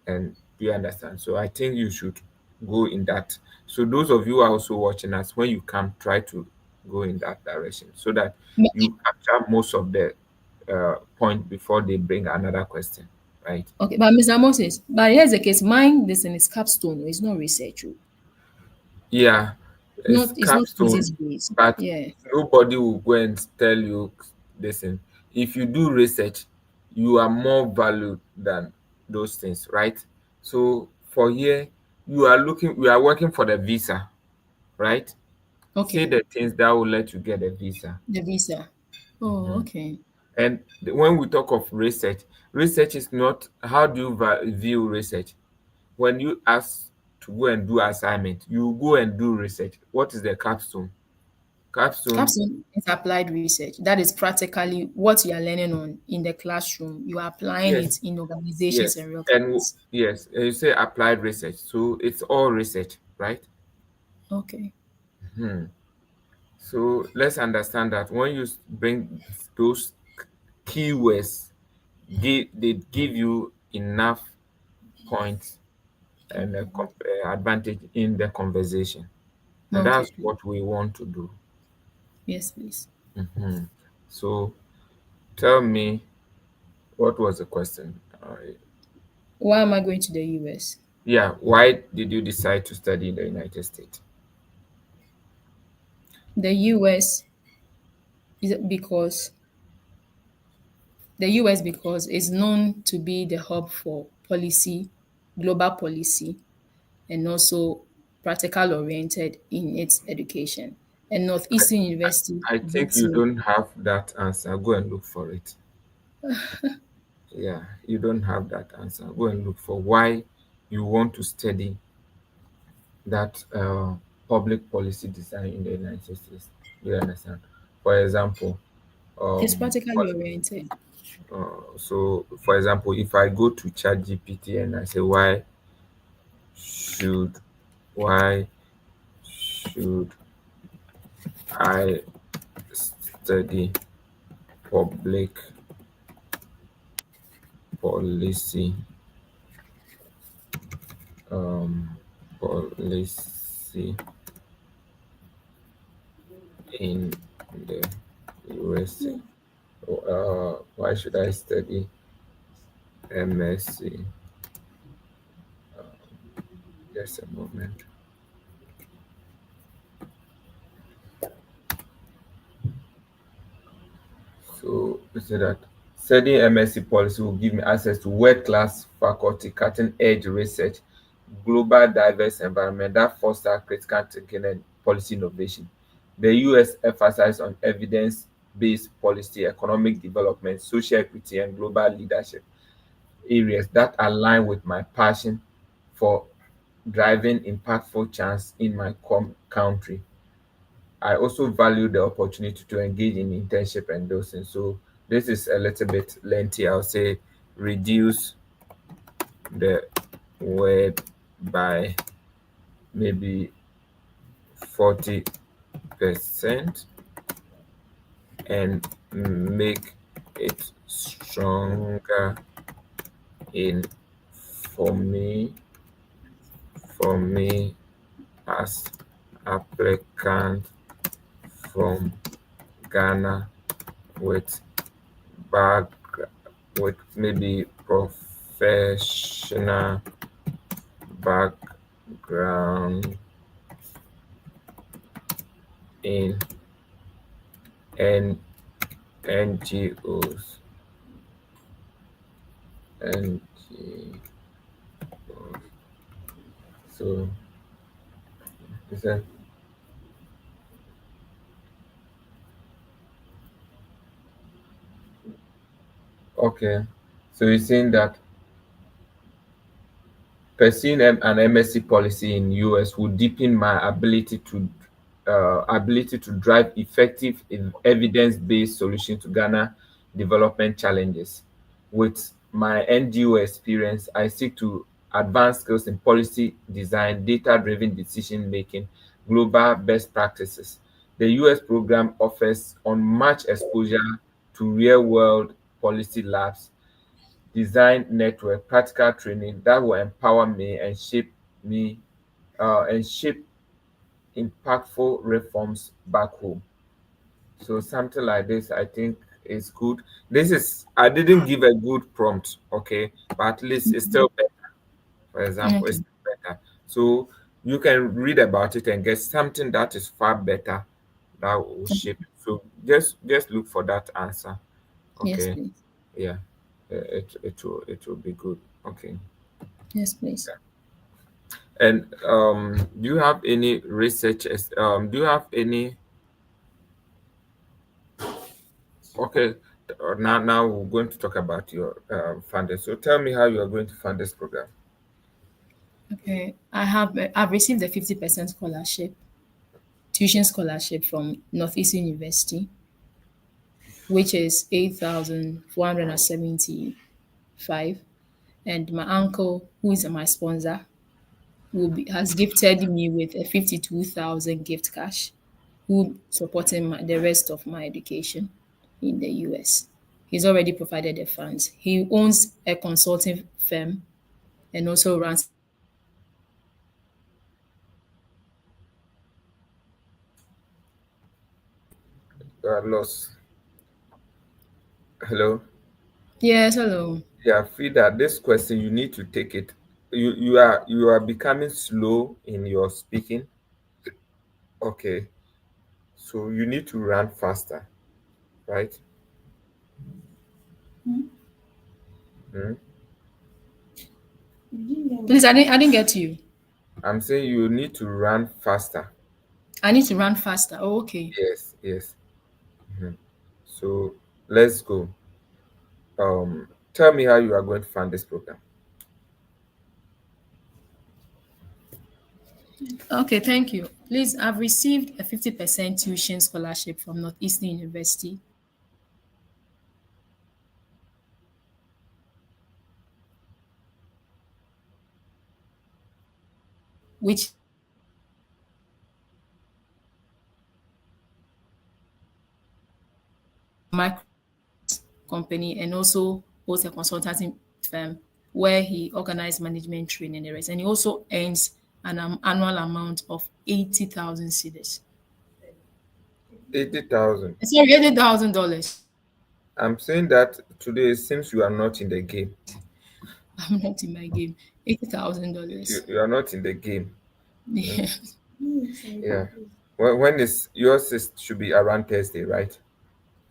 and you understand. So I think you should go in that. So those of you who are also watching us, when you come, try to go in that direction so that Ma- you capture most of the point before they bring another question, right? Okay, but Mr. Moses, but here's the case. Mine, this is capstone. It's not research. Yeah, it's It's not capstone, thesis based. but Yeah. nobody will go and tell you, listen, if you do research, you are more valued than those things, right? So for here, we are working for the visa, right? Say Okay. the things that will let you get a visa. The visa. Oh, Mhm. okay. And when we talk of research, research is not how do you view research? When you ask to go and do assignment, you go and do research. What is the capstone? Capstone, Capstone is applied research. That is practically what you are learning on in the classroom. You are applying yes, it in organizations yes, and real and clients. yes, you say applied research, so it's all research, right? Okay. Hmm. So let's understand that when you bring those keywords, they give you enough points and a advantage in the conversation, and Okay, that's please. what we want to do. Yes, please. Mhm. So tell me, what was the question? Why am I going to the US? Yeah, why did you decide to study in the United States? The US is because it's known to be the hub for policy, global policy, and also practical oriented in its education. And I, Northeastern University I think beats you me. don't have that answer. Go and look for it. Yeah, you don't have that answer. Go and look for why you want to study that public policy design in the United States. Do you understand? For example, It's um, practically oriented. for example, if I go to ChatGPT and I say, why should Why should I study public policy? Um, Policy in the USA. Why should I study MSc? Just a moment. So we say that studying MSc policy will give me access to world-class faculty, cutting-edge research, global diverse environment that foster critical thinking and policy innovation. The US emphasizes on evidence-based policy, economic development, social equity, and global leadership areas that align with my passion for driving impactful change in my country. I also value the opportunity to engage in internship and dosing. So this is a little bit lengthy. I'll say reduce the word by maybe 40% and make it stronger in for me for me as applicant from Ghana with back with maybe professional background in N- NGOs. NGOs. So is that okay? So you're saying that pursuing an MSc policy in US would deepen my ability to drive effective evidence-based solutions to Ghana development challenges. With my NGO experience, I seek to advance skills in policy design, data-driven decision making, global best practices. The US program offers unmatched exposure to real-world policy labs, design network, practical training that will empower me and shape impactful reforms back home. So something like this, I think, is good. This is I didn't give a good prompt, okay, but at least it's still better. For example, it's Okay. still better. So you can read about it and get something that is far better that will shape. So just look for that answer, Yes, okay? please. Yeah, it will be good. Okay. Yes, please. And do you have any research? Do you have any? Okay, now we're going to talk about your funding. So tell me how you are going to fund this program. Okay. I've received a 50% scholarship, tuition scholarship from Northeastern University, which is 8,475. And my uncle, who is my sponsor, has gifted me with a 52,000 gift cash, who supporting the rest of my education in the US. He's already provided the funds. He owns a consulting firm and also runs a business in Ghana. You are lost. Hello. Yes, hello. Yeah, Frida. This question you need to take it. You are becoming slow in your speaking. Okay, so you need to run faster, right? Hmm? You didn't get Please, what? I didn't get you. I'm saying you need to run faster. I need to run faster. Oh, okay. Yes, yes. Mhm. So let's go. Tell me how you are going to fund this program. Okay, thank you. Please, I've received a 50% tuition scholarship from Northeastern University, which micro company and also owns a consultancy firm where he organized management training and the rest. And he also earns an annual amount of 80,000 cedis. 80,000. Sorry, $80,000. I'm saying that today it seems you are not in the game. I'm not in my game. You, $80,000. you are not in the game. Mm, Yes. yeah. When is yours is should be around Thursday, right?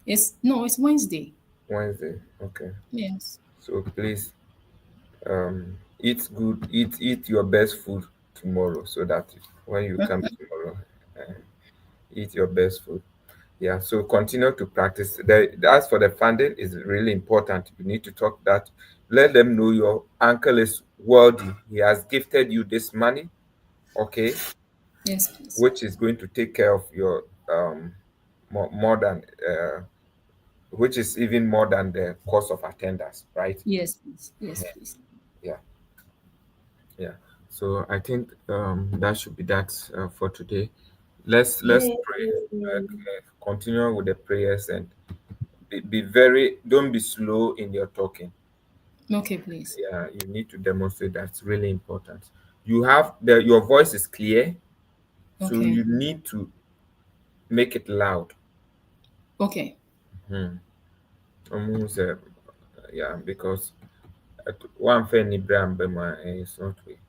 It's Wednesday. Wednesday. Okay. Yes. So please eat good, eat your best food tomorrow so that when you come tomorrow, uh, eat your best food. Yeah, so continue to practice. As for the funding, is really important. You need to talk that. Let them know your uncle is wealthy. He has gifted you this money, okay, Yes, please. which is going to take care of your more than which is even more than the cost of attendance, right? Yes, please. Yes, please. Yeah, yeah. So I think that should be that for today. Let's Yeah. pray. Continue with the prayers and be very, don't be slow in your talking. Okay, please. Yeah, you need to demonstrate that's really important. You have your voice is clear, so Okay. you need to make it loud. Okay. Hmm. Almost, yeah, because one thing Ibrahim Bema is not way.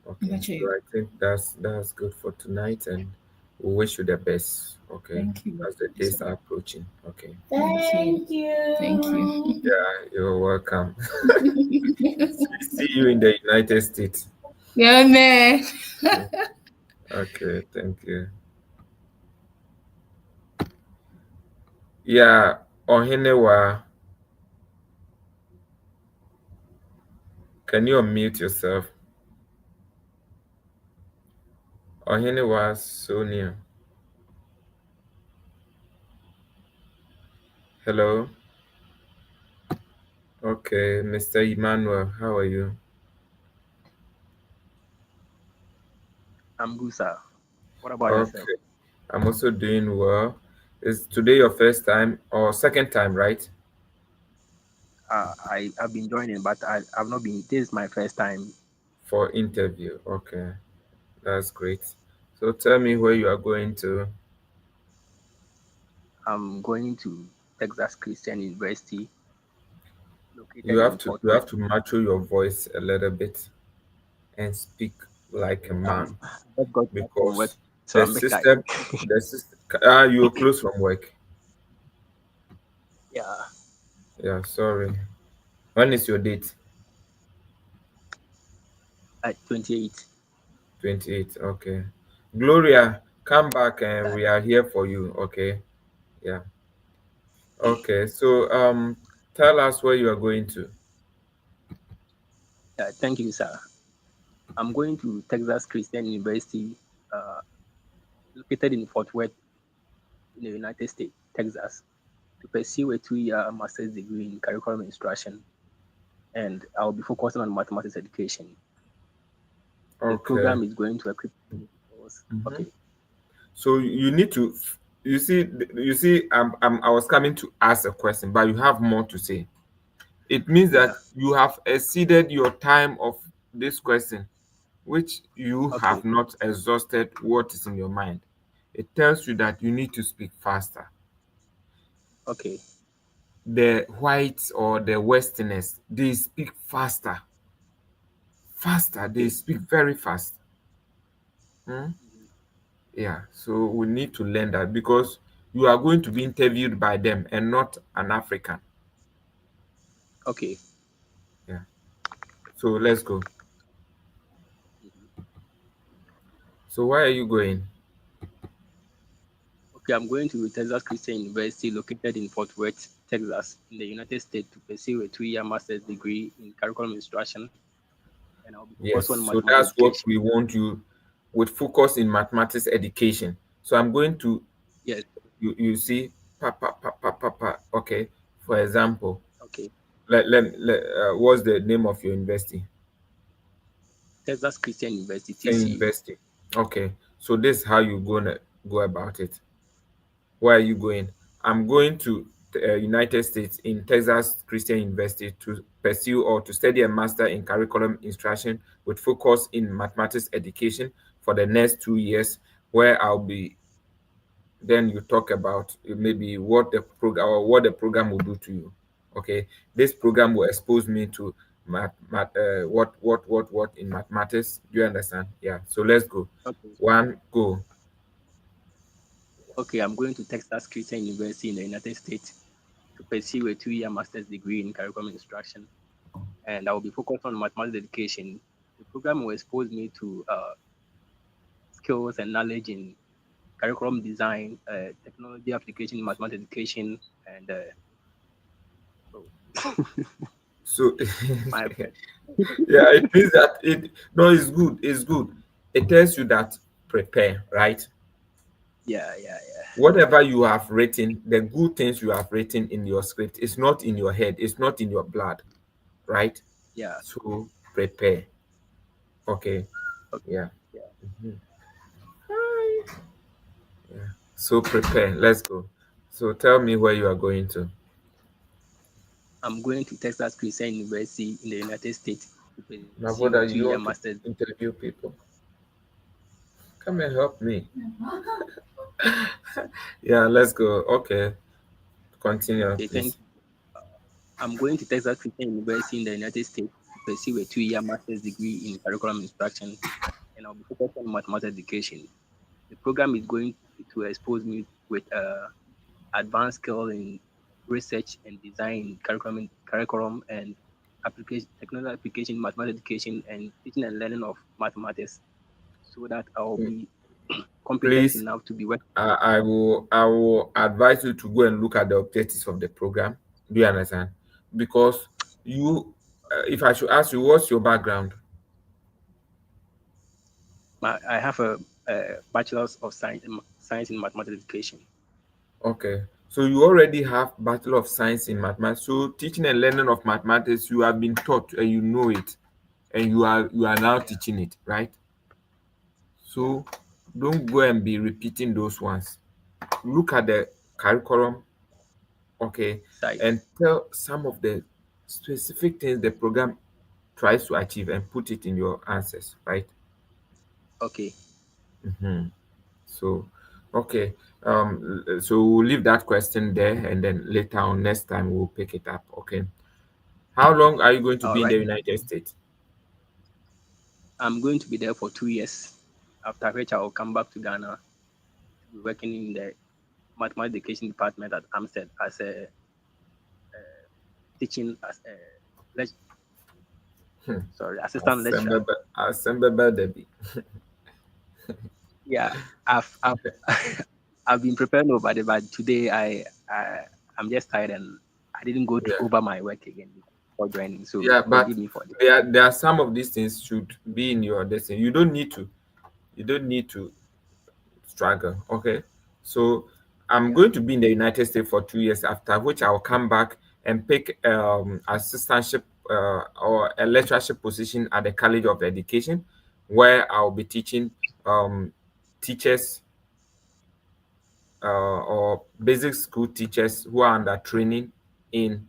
Okay, Got so you. I think that's good for tonight, and we wish you the best. Okay, Thank you. as the days are approaching. Okay, Thank you. Thank Thank you. you. yeah, you're welcome. See you in the United States. Yeah, man. Okay, thank you. Yeah, Ohinewa, can you unmute yourself? Ohinewa Sonia. Hello. Okay, Mr. Emmanuel, how are you? I'm good, sir. What about yourself? Okay, I'm also doing well. Is today your first time or second time, right? I've been joining, but I've not been. This is my first time. For interview. Okay, that's great. So tell me where you are going to. I'm going to Texas Christian University, You located have in to Fort you Worth. have to mature your voice a little bit and speak like a man Just got back from work, because so I'm a bit the tired. system the system you're close from work. Yeah, Yeah, sorry. When is your date? at 28. 28. Okay. Gloria, come back and we are here for you. Okay. Yeah. Okay. So tell us where you are going to. Thank you, sir. I'm going to Texas Christian University, uh, located in Fort Worth, in the United States, Texas, to pursue a 2-year master's degree in curriculum instruction, and I'll be focusing on mathematics education. The Okay. program is going to equip me with those. Mhm. Okay, So you need to you see I was coming to ask a question, but you have more to say. It means yeah, that you have exceeded your time of this question, which you okay, have not exhausted what is in your mind. It tells you that you need to speak faster. okay, The whites or the westerners, they speak faster. Faster, they okay. speak very fast. Hmm? Mhm. Yeah, so we need to learn that because you are going to be interviewed by them and not an African. Okay. Yeah, so let's go. Mhm. So where are you going? Okay, I'm going to Texas Christian University located in Fort Worth, Texas, in the United States to pursue a 2-year master's degree in curriculum instruction, and I'll be Yes, focused on so mathematics that's what education. we want you with focus in mathematics education. So I'm going to Yes, you see okay. For example, okay. what's the name of your university? Texas Christian University, Say TCU. university. Okay. So this is how you're gonna go about it. Where are you going? I'm going to United States in Texas Christian University to pursue or to study a master in curriculum instruction with focus in mathematics education for the next 2 years, where I'll be then you talk about maybe what the program or what the program will do to you. Okay, this program will expose me to what in mathematics. Do you understand? Yeah. So let's go. Okay. One, go. Okay, I'm going to Texas Christian University in the United States to pursue a 2 year master's degree in curriculum instruction, and I will be focused on mathematics education. The program will expose me to skills and knowledge in curriculum design, technology application in mathematics education, and so So my yeah, it means that it no, it's good. It's good. It tells you that prepare, right? yeah, Whatever you have written, the good things you have written in your script, it's not in your head, it's not in your blood, right? yeah. So prepare. Okay. Okay, Yeah. yeah. Mhm. Yeah. So prepare. Let's go. So tell me where you are going to. I'm going to Texas Christian University in the United States to My pursue a brother, 2 year you want to master's. interview people? Come and help me. Yeah, let's go. Okay. Continue, Okay, thank please. you. I'm going to Texas Christian University in the United States to pursue a 2 year master's degree in curriculum instruction, and I'll be focused on mathematics education. The program is going to expose me with advanced skill in research and design, curriculum and application, technical application, mathematics education, and teaching and learning of mathematics, so that I'll Mm, be competent please, enough to be working. I will advise you to go and look at the objectives of the program. Do you understand? Because you, if I should ask you, what's your background? I have a bachelor's of science in mathematics education. Okay. So you already have Bachelor of Science in Mathematics. So teaching and learning of mathematics, you have been taught and you know it, and you are now Yeah, teaching it, right? yeah. So don't go and be repeating those ones. Look at the curriculum, okay, Side. and tell some of the specific things the program tries to achieve and put it in your answers, right? Okay. Mhm. So, okay. So we'll leave that question there, and then later on, next time we'll pick it up. Okay. How long are you going to All be in the right. United States? I'm going to be there for 2 years, after which I will come back to Ghana to be working in the mathematics education department at Amstead as a teaching as a sorry, assistant lecturer. Assemble Debbie. Yeah, I've I've been preparing over it, but today I'm just tired and I didn't go Yeah. over my work again before joining. So Yeah, but forgive me for this. there are some of these things should be in your destiny. You don't need to struggle. Okay. So I'm Yeah. going to be in the United States for 2 years, after which I'll come back and pick assistantship or a lectureship position at the College of Education, where I'll be teaching teachers or basic school teachers who are under training in,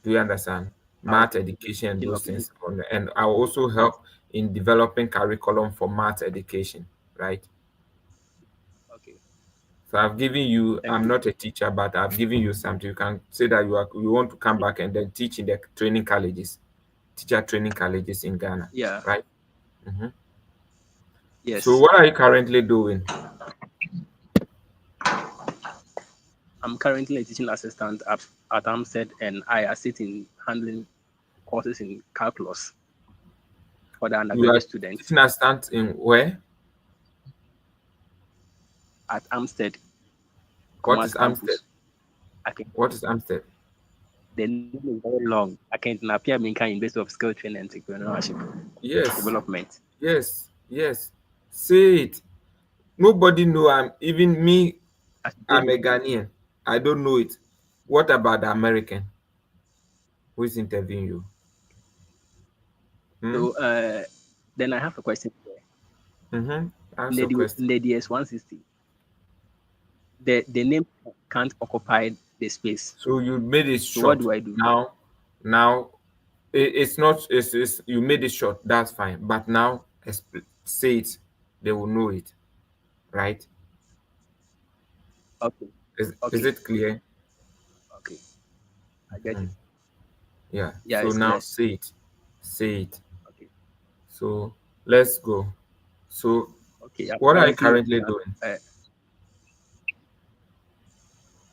do you understand, math Okay. education and Teaching those of things and I'll okay. also help in developing curriculum for math education, right? Okay. So I've given you, Thank I'm you. not a teacher, but I've given you something. You can say that you want to come back and then teach in the training colleges, teacher training colleges in Ghana, Yeah. right? Mhm. So Yes. what are you currently doing? I'm currently a teaching assistant at Amstead, and I assist in handling courses in calculus for the You are undergraduate students teaching assistant in where? at Amstead What Commerce is Amstead? Campus. I can, What is Amstead? the name is very long. I can appear Minka University of Skill Training and Entrepreneurship Yes, Development. yes. Say it. Nobody know. I'm even me. As you told I'm me. a Ghanaian. I don't know it. What about the American who is interviewing you? Hmm? So then I have a question here. Mm-hmm. In Ask the your question. DS 160, the name can't occupy the space. So you made it So what short. do I do? Now it's not. It's you made it short. That's fine. But now say it. They will know it, right? Okay, Is okay, it clear? okay. I get it. Yeah. Yeah, So it's now clear. say it. Say it. Okay, So let's go. So okay. I'm what are you currently currently working as. doing?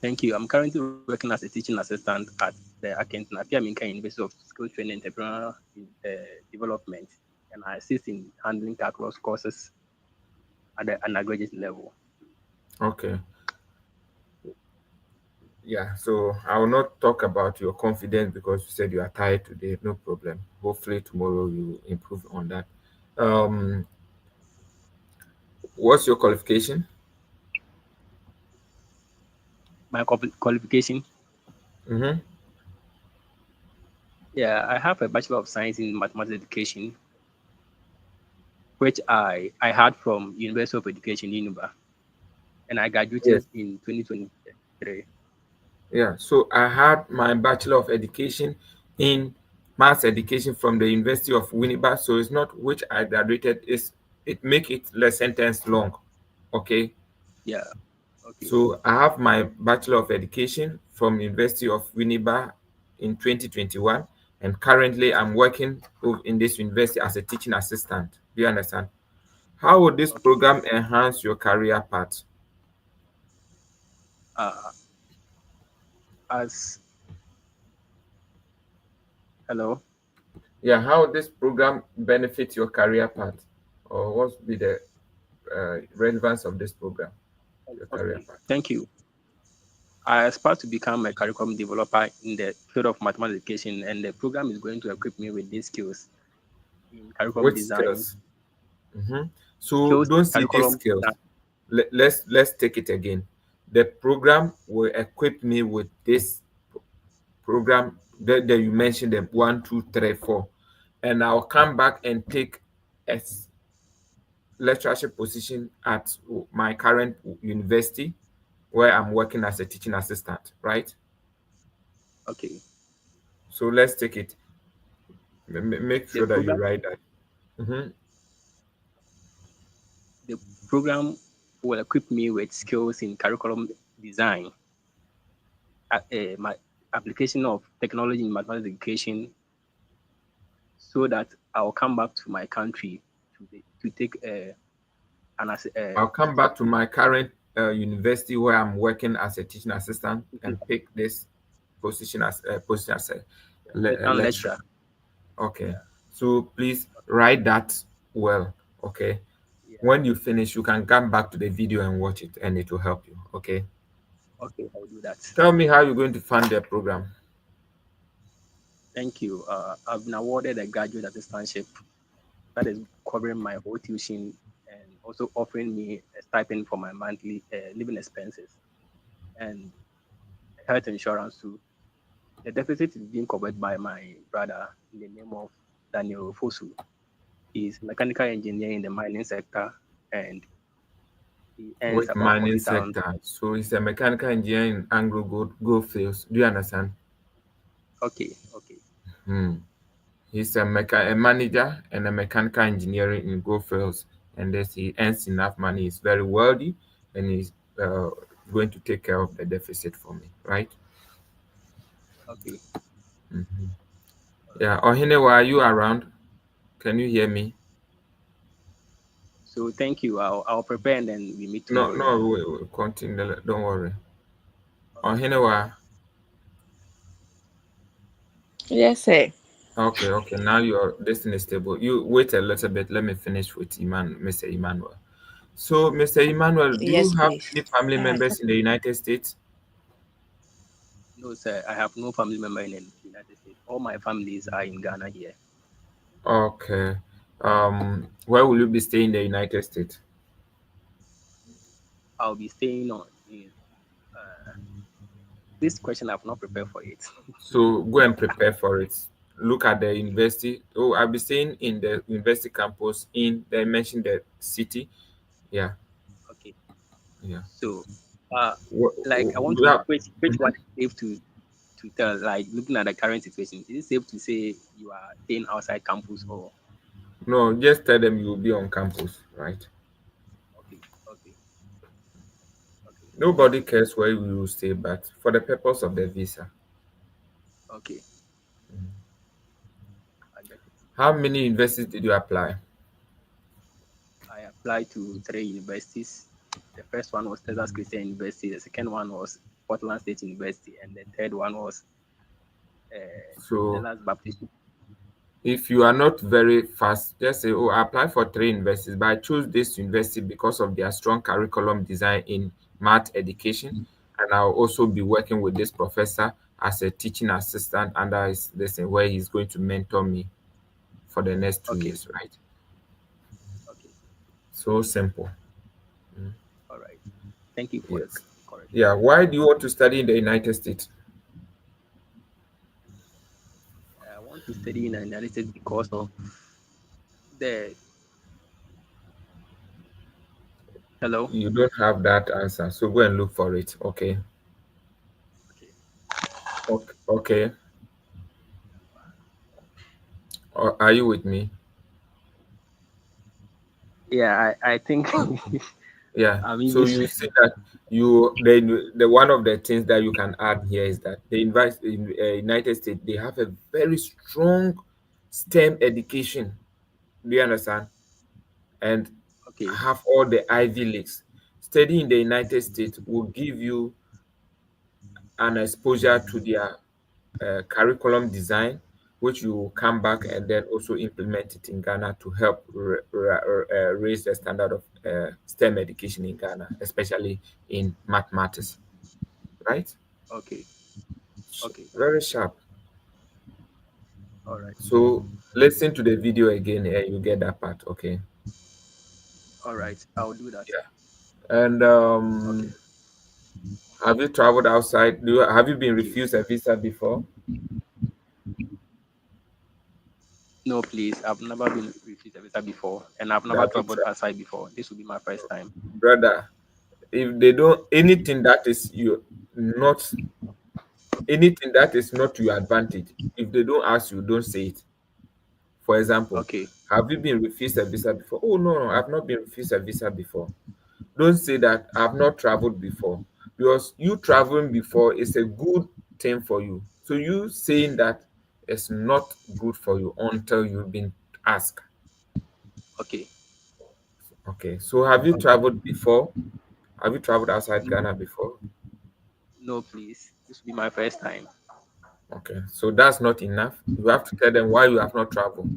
Thank you. I'm currently working as a teaching assistant at the Akent Napiaminka University of Skills Training and Entrepreneurial Development, and I assist in handling across courses at the undergraduate level. Okay. Yeah. So I will not talk about your confidence because you said you are tired today. No problem. Hopefully tomorrow you will improve on that. Um, what's your qualification? My qualification, Mm-hmm. yeah, I have a Bachelor of Science in Mathematics Education, which I had from University of Education, UNIBA, and I graduated Yes. in 2023. Yeah. So I had my Bachelor of Education in Maths Education from the University of Winnipeg. So it's not which I graduated. Is it make it less sentence long? Okay. Yeah, okay, So I have my Bachelor of Education from University of Winnipeg in 2021, and currently I'm working in this university as a teaching assistant. Do you understand? How would this okay. program enhance your career path? Uh, as hello, Yeah, how would this program benefit your career path, or what would be the relevance of this program, your career okay, path? thank you. I aspire to become a curriculum developer in the field of mathematics education, and the program is going to equip me with these skills in curriculum Which design, skills? So skills don't in see these curriculum skills. design. Let's take it again. The program will equip me with this program that you mentioned, the 1, 2, 3, 4, and I'll come back and take a lectureship position at my current university where I'm working as a teaching assistant, right? Okay, So let's take it. Make the sure that you program write that. Mhm. the program will equip me with skills in curriculum design, my application of technology in mathematics education, so that I'll come back to my country to take I'll come back to my current university where I'm working as a teaching assistant to take and pick this position as a assistant lecturer. lecturer. Okay. Yeah, So please write that well. Okay. yeah. When you finish, you can come back to the video and watch it, and it will help you. Okay. Okay, I'll do that. Tell me how you're going to fund the program. Thank you. I've been awarded a graduate assistantship that is covering my whole tuition and also offering me a stipend for my monthly living expenses and health insurance too. The deficit is being covered by my brother in the name of Daniel Fosu. He's mechanical engineer in the mining sector and he earns With about mining 40,000. sector. So it's a mechanical engineer in Anglo Gold Fields. Do you understand? Okay, okay, Hmm. He's a manager and a mechanical engineering in Gold Fields, and this he earns enough money. He's very wealthy, and he's uh, going to take care of the deficit for me, right? okay. Mhm. All right. Yeah. Ohinewa, are you around? Can you hear me? So thank you. I'll prepare and then we meet No, tomorrow. no, we continue. Don't worry. Okay. Ohinewa. Yes, sir. Okay, okay. Now your destiny is stable. You wait a little bit. Let me finish with Mr. Emmanuel. So, Mr. Emmanuel, do you Yes, have please. any family members in the United States? No, sir. I have no family member in the United States. All my families are in Ghana here. Okay. Where will you be staying in the United States? I'll be staying on in this question. I've not prepared for it. So go and prepare for it. Look at the university. Oh, I'll be staying in the university campus in they mentioned the city. Yeah, Okay. yeah. So Uh, like I want to know Without, which one is safe to tell. Like looking at the current situation, is it safe to say you are staying outside campus or no, just tell them you will be on campus, right? okay, okay, okay, Nobody cares where you will stay, but for the purpose of the visa. okay? I get it. How many universities did you apply? I applied to three universities. The first one was Texas Christian University. The second one was Portland State University, and the third one was So Dallas Baptist. if you are not very fast, just say, oh, I applied for three universities, but I chose this university because of their strong curriculum design in math education. And I'll also be working with this professor as a teaching assistant under his lesson where he's going to mentor me for the next two Okay, years, right? okay, So simple. all right. Thank you for the Yes. correction. Yeah. Why do you want to study in the United States? I want to study in the United States because of the hello. You don't have that answer. So go and look for it. Okay. Okay. Okay. Okay. Are you with me? Yeah, I think Yeah. I'm So even you see that the one of the things that you can add here is that the United States, they have a very strong STEM education. Do you understand? And okay, have all the Ivy Leagues. Studying in the United States will give you an exposure to their curriculum design, which you will come back and then also implement it in Ghana to help raise the standard of STEM education in Ghana, especially in mathematics, right? okay, okay. Very sharp. All right, So listen to the video again and you get that part, okay? all right. I'll do that. Yeah. And Okay. have you traveled outside? Have you been refused a visa before? No, please. I've never been refused a visa before, and I've never That is, traveled outside before. This will be my first time. brother. If they don't anything that is you not anything that is not to your advantage, if they don't ask you, don't say it. For example, Okay, have you been refused a visa before? Oh no, no, I've not been refused a visa before. Don't say that I've not traveled before, because you traveling before is a good thing for you. So you saying that is not good for you until you've been asked. okay, Okay, so have you okay. traveled before? Have you traveled outside Ghana before? No, please. This will be my first time. Okay, so that's not enough. You have to tell them why you have not traveled.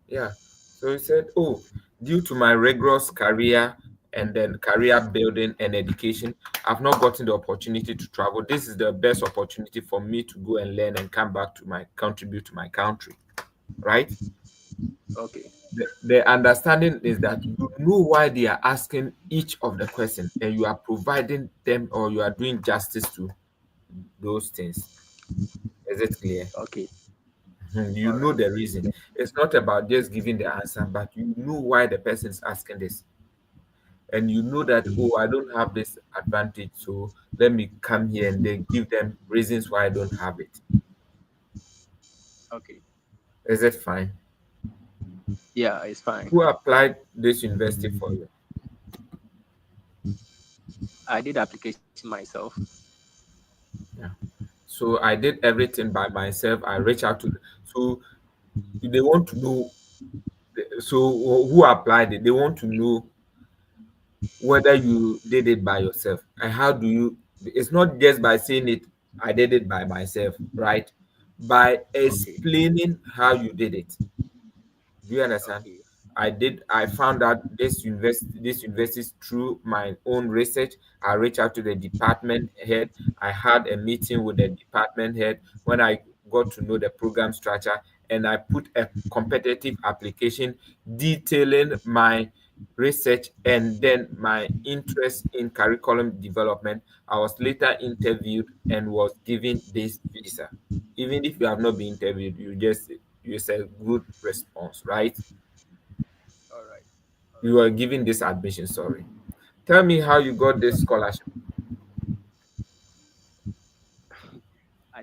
Yeah. So he said, oh, due to my rigorous career and then career building and education, I've not gotten the opportunity to travel. This is the best opportunity for me to go and learn and come back to my contribute to my country. Right? Okay, The understanding is that you know why they are asking each of the question and you are providing them or you are doing justice to those things. Is it clear? okay. You All know right, the reason. It's not about just giving the answer, but you know why the person is asking this. And you know that, okay, oh, I don't have this advantage, so let me come here and then give them reasons why I don't have it. okay. Is it fine? Yeah, it's fine. Who applied this university for you? I did application myself. Yeah. So I did everything by myself. I reached out to so they want to know. So who applied it? They want to know whether you did it by yourself and how do you. It's not just by saying it. I did it by myself, right? By Okay, explaining how you did it. Do you understand? okay, I found out this university through my own research. I reached out to the department head. I had a meeting with the department head when I got to know the program structure, and I put a competitive application detailing my research and then my interest in curriculum development. I was later interviewed and was given this visa. Even if you have not been interviewed, you said good response, right? all right, all You right. are given this admission, sorry. Tell me how you got this scholarship.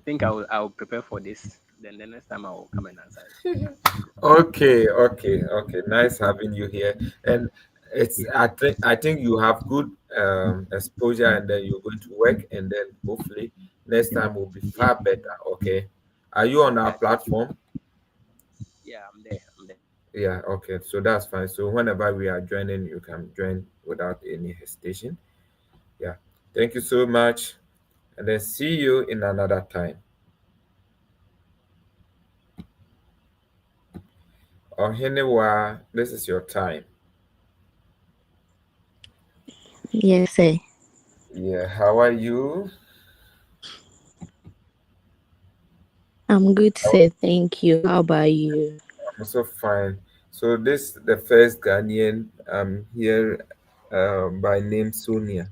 think I'll prepare for this. Then the next time I'll come and answer it. Okay, okay, okay. Nice having you here. And I think you have good exposure, and then you're going to work, and then hopefully next time will be far better. Okay. Are you on our platform? Yeah, I'm there. I'm there. Yeah, okay. So that's fine. So whenever we are joining, you can join without any hesitation. Yeah. Thank you so much. And then see you in another time. Ohenewa, this is your time. Yes, sir. Yeah, how are you? I'm good, sir. Thank you. How about you? I'm also fine. So this the first Ghanaian here by name Sonia.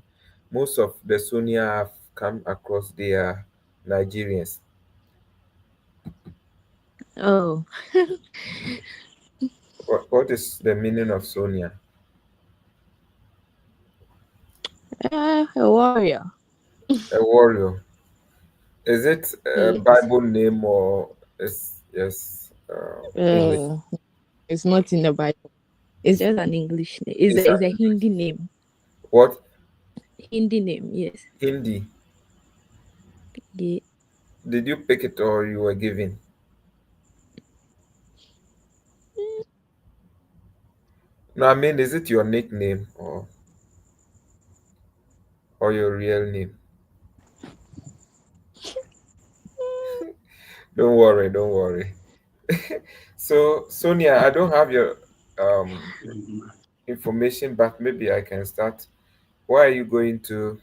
Most of the Sonia have come across, they are Nigerians. Oh, What is the meaning of Sonia? a warrior. A warrior. Is it a Yes. Bible name or is yes English? Uh, it's not in the Bible. It's just an English name. It's It's a an Hindi name. what? Hindi name, yes. Hindi. Yeah. Did you pick it or you were given? No, I mean, is it your nickname or your real name? Don't worry, don't worry. So, Sonia, I don't have your um, information, but maybe I can start. Where are you going to?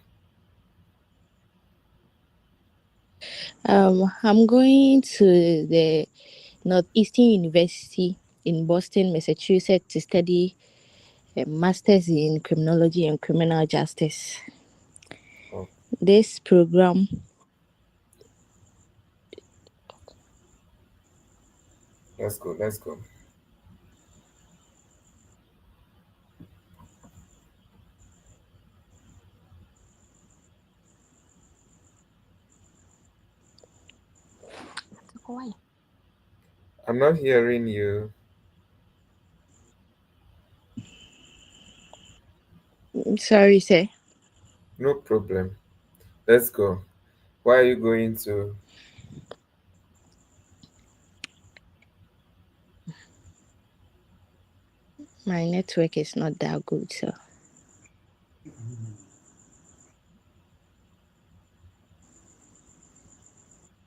I'm going to the Northeastern University in Boston, Massachusetts, to study a master's in criminology and criminal justice. Oh, This program, let's go, let's go. I'm not hearing you. sorry, sir. No problem. Let's go. Where are you going to? My network is not that good, so.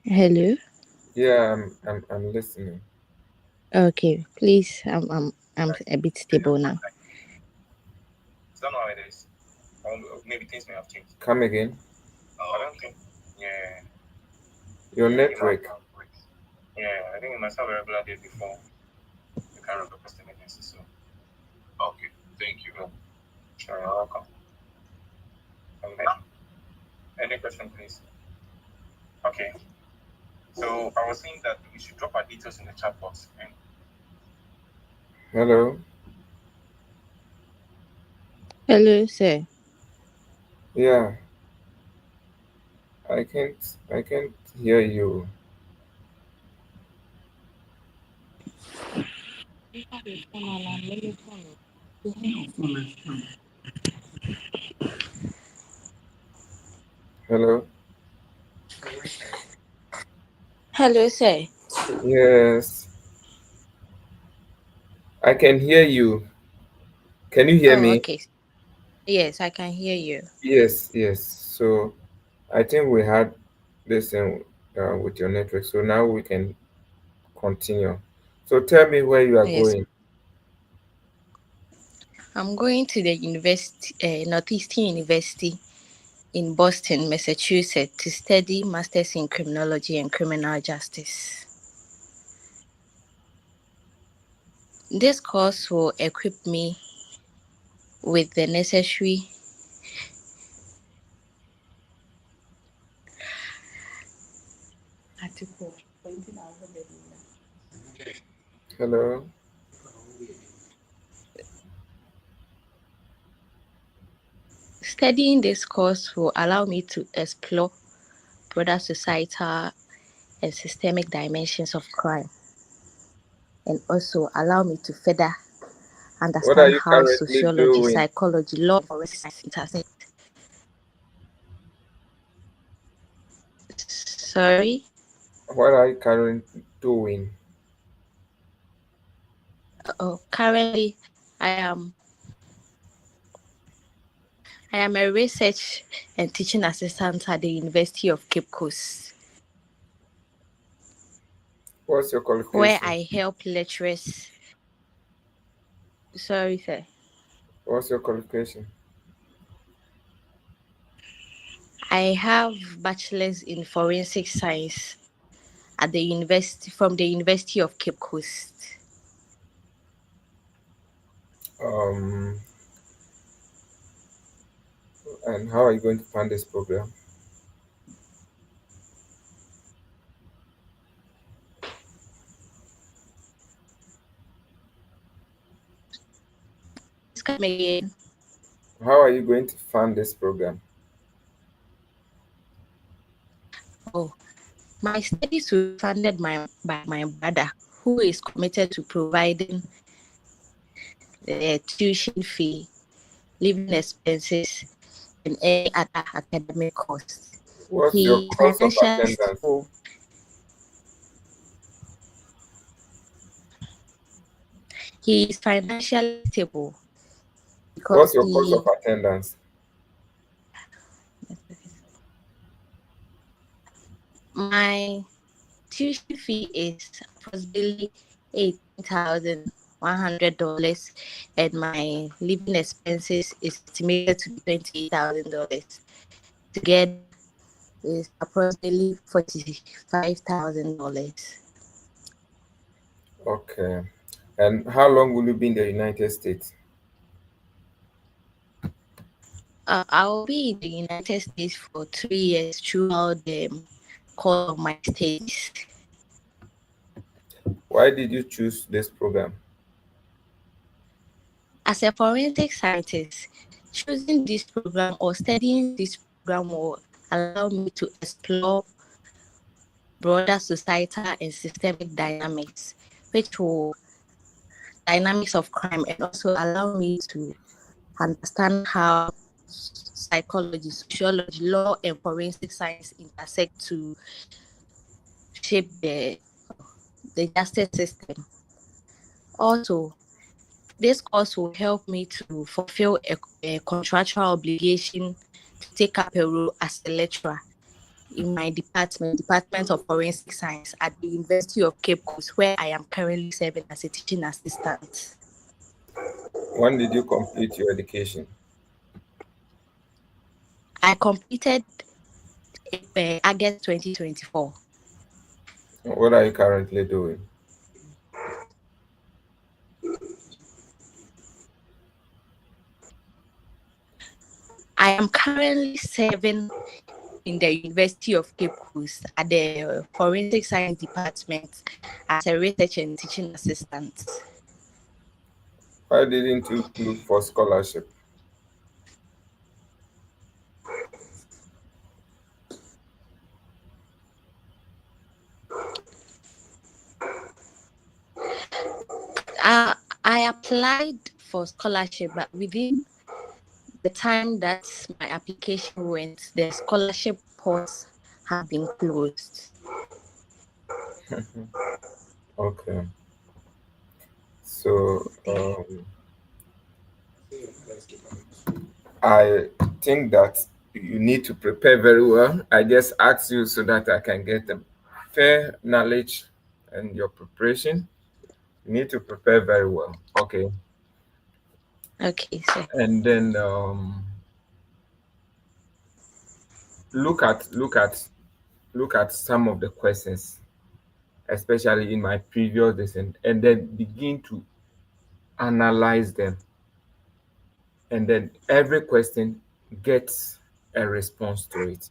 Hello. Yeah, I'm listening. Okay, please. I'm a bit stable now. Is that not how it is? Or maybe things may have changed. Come again. I don't think. Yeah. Your network. Yeah, I think it must have a regular day before the kind of request emergency. So, okay. Thank you. Sure, you're welcome. Okay. Any question, please? Okay. So I was saying that we should drop our details in the chat box. And hello. Hello, sir. Yeah, I can't hear you. Hello. Hello, sir. Yes, I can hear you. Can you hear Oh, me? okay. Yes, I can hear you. Yes, yes. So I think we had this with your network. So now we can continue. So tell me where you are Yes, going. I'm going to the university, Northeastern University in Boston, Massachusetts, to study masters in criminology and criminal justice. This course will equip me with the necessary article. Hello. Studying this course will allow me to explore broader societal and systemic dimensions of crime, and also allow me to further What are understand you how currently sociology, doing? psychology, law, and forensic science intersect. Sorry. What are you currently doing? Oh, currently, I am I am a research and teaching assistant at the University of Cape Coast, What's your where qualification? I help lecturers. Sorry, sir. What's your qualification? I have bachelor's in forensic science at the university from the University of Cape Coast. Um, and how are you going to fund this program? Please come again. How are you going to fund this program? Oh, my studies will be funded by my brother, who is committed to providing the tuition fee, living expenses, and any other academic costs. What's your He is course of financially attendance? stable. He is financially stable What's because your course of attendance? my tuition fee is approximately $18,100, and my living expenses is estimated to be $28,000. Together is approximately $45,000. Okay. And how long will you be in the United States? I will be in the United States for 3 years throughout the course of my studies. Why did you choose this program? As a forensic scientist, choosing this program or studying this program will allow me to explore broader societal and systemic dynamics, which will dynamics of crime, and also allow me to understand how psychology, sociology, law, and forensic science intersect to shape the justice system. Also, this course will help me to fulfill a contractual obligation to take up a role as a lecturer in my Department of Forensic Science at the University of Cape Coast, where I am currently serving as a teaching assistant. When did you complete your education? I completed August 2024. What are you currently doing? I am currently serving in the University of Cape Coast at the Forensic Science Department as a research and teaching assistant. Why didn't you look for scholarship? Uh, I applied for scholarship, but within the time that my application went, the scholarship ports have been closed. Okay. So I think that you need to prepare very well. I just asked you so that I can get a fair knowledge and your preparation. You need to prepare very well. Okay. Okay, so And then look at look at some of the questions, especially in my previous lesson, and then begin to analyze them. And then every question gets a response to it.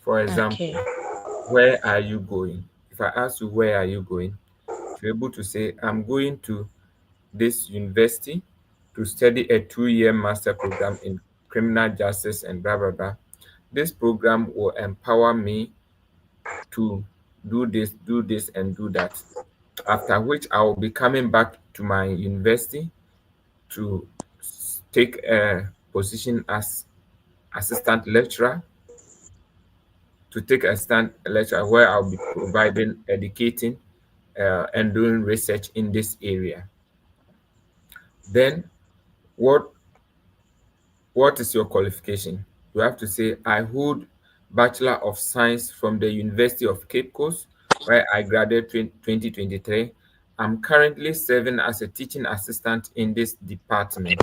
For okay, example, where are you going? If I ask you where are you going, if you're able to say, I'm going to this university to study a 2 year master program in criminal justice and blah blah blah. This program will empower me to do this, and do that. After which, I will be coming back to my university to take a position as assistant lecturer, to take a stand lecture where I'll be providing, educating, and doing research in this area. Then, what what is your qualification? You have to say, I hold Bachelor of Science from the University of Cape Coast, where I graduated 2023. I'm currently serving as a teaching assistant in this department,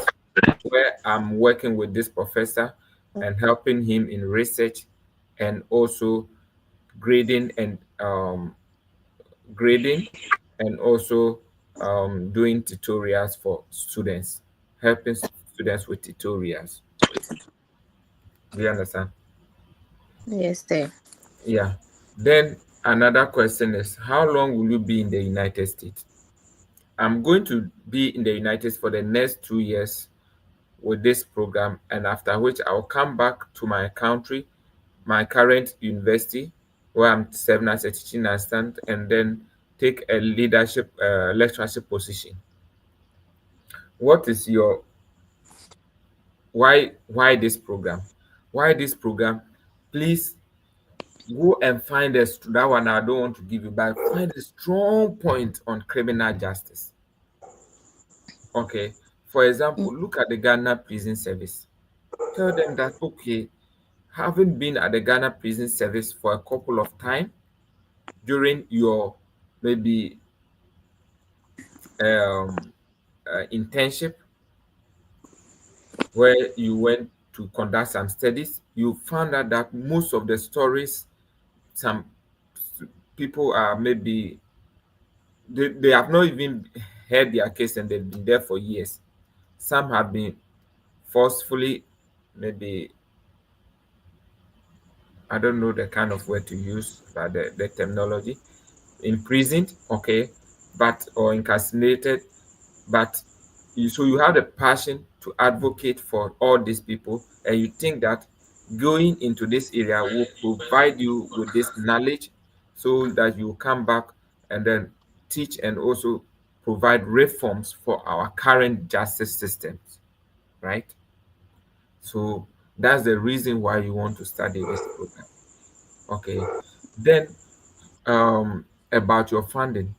where I'm working with this professor and helping him in research, and also grading and grading and also doing tutorials for students, helping students with tutorials. Do you understand? Yes, sir. Yeah. Then another question is, how long will you be in the United States? I'm going to be in the United States for the next 2 years with this program, and after which I'll come back to my country, my current university, where I'm serving as a teaching assistant, and then take a leadership lecturership position. What is your why this program? Why this program? Please go and find that one I don't want to give you, but find a strong point on criminal justice. Okay. For example, look at the Ghana Prison Service. Tell them that, okay, having been at the Ghana Prison Service for a couple of time during your maybe internship, where you went to conduct some studies, you found out that most of the stories, some people are maybe they have not even heard their case and they've been there for years. Some have been forcefully, maybe, I don't know the kind of word to use, but the terminology, imprisoned, okay, but or incarcerated, but so you have the passion to advocate for all these people, and you think that going into this area will provide you with this knowledge so that you come back and then teach and also provide reforms for our current justice systems, right? So that's the reason why you want to study this program. Okay. Then about your funding,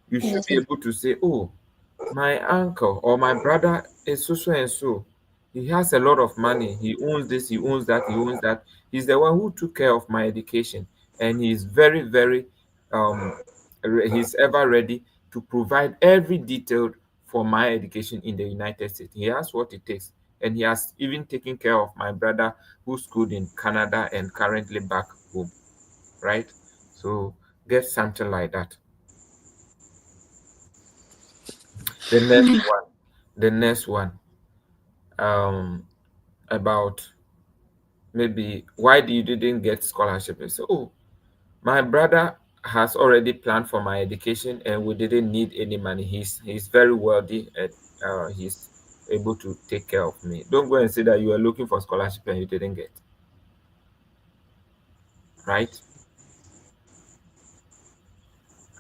you should Yes, be sir. able to say, oh, my uncle or my brother is so and so. He has a lot of money. He owns this, he owns that, he owns that. He's the one who took care of my education. And he's very, very um he's ever ready to provide every detail for my education in the United States. He has what it takes. And he has even taken care of my brother who schooled in Canada and currently back home, right? So get something like that. The next one, the next one, um, about maybe why you didn't get scholarship. And so, oh, my brother has already planned for my education, and we didn't need any money. He's very wealthy, and he's able to take care of me. Don't go and say that you are looking for scholarship and you didn't get, right?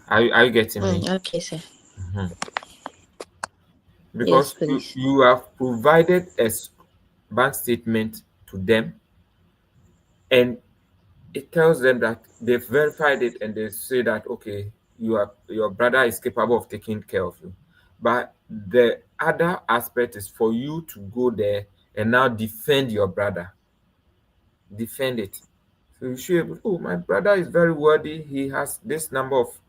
Are you getting me? Okay, sir. Mhm. Yes, Because please. you have provided a bank statement to them, and it tells them that they've verified it, and they say that, okay, your brother is capable of taking care of you. But the other aspect is for you to go there and now defend your brother, defend it. So you should be able, oh, my brother is very worthy. He has this number of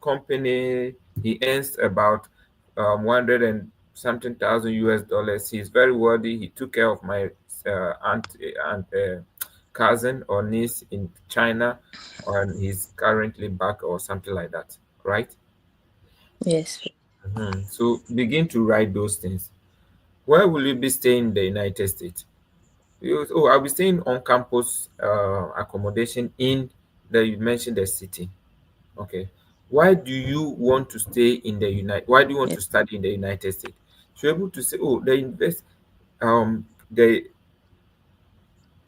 company. He earns about 100 and something thousand US dollars. He's very worthy. He took care of my aunt, cousin or niece in China, and he's currently back or something like that, right? Yes. So begin to write those things. Where will you be staying in the United States? Oh, I'll be staying on campus accommodation in you mentioned the city. Okay. Why do you want to stay in the why do you want Yes. to study in the United States? So you're able to say, oh, the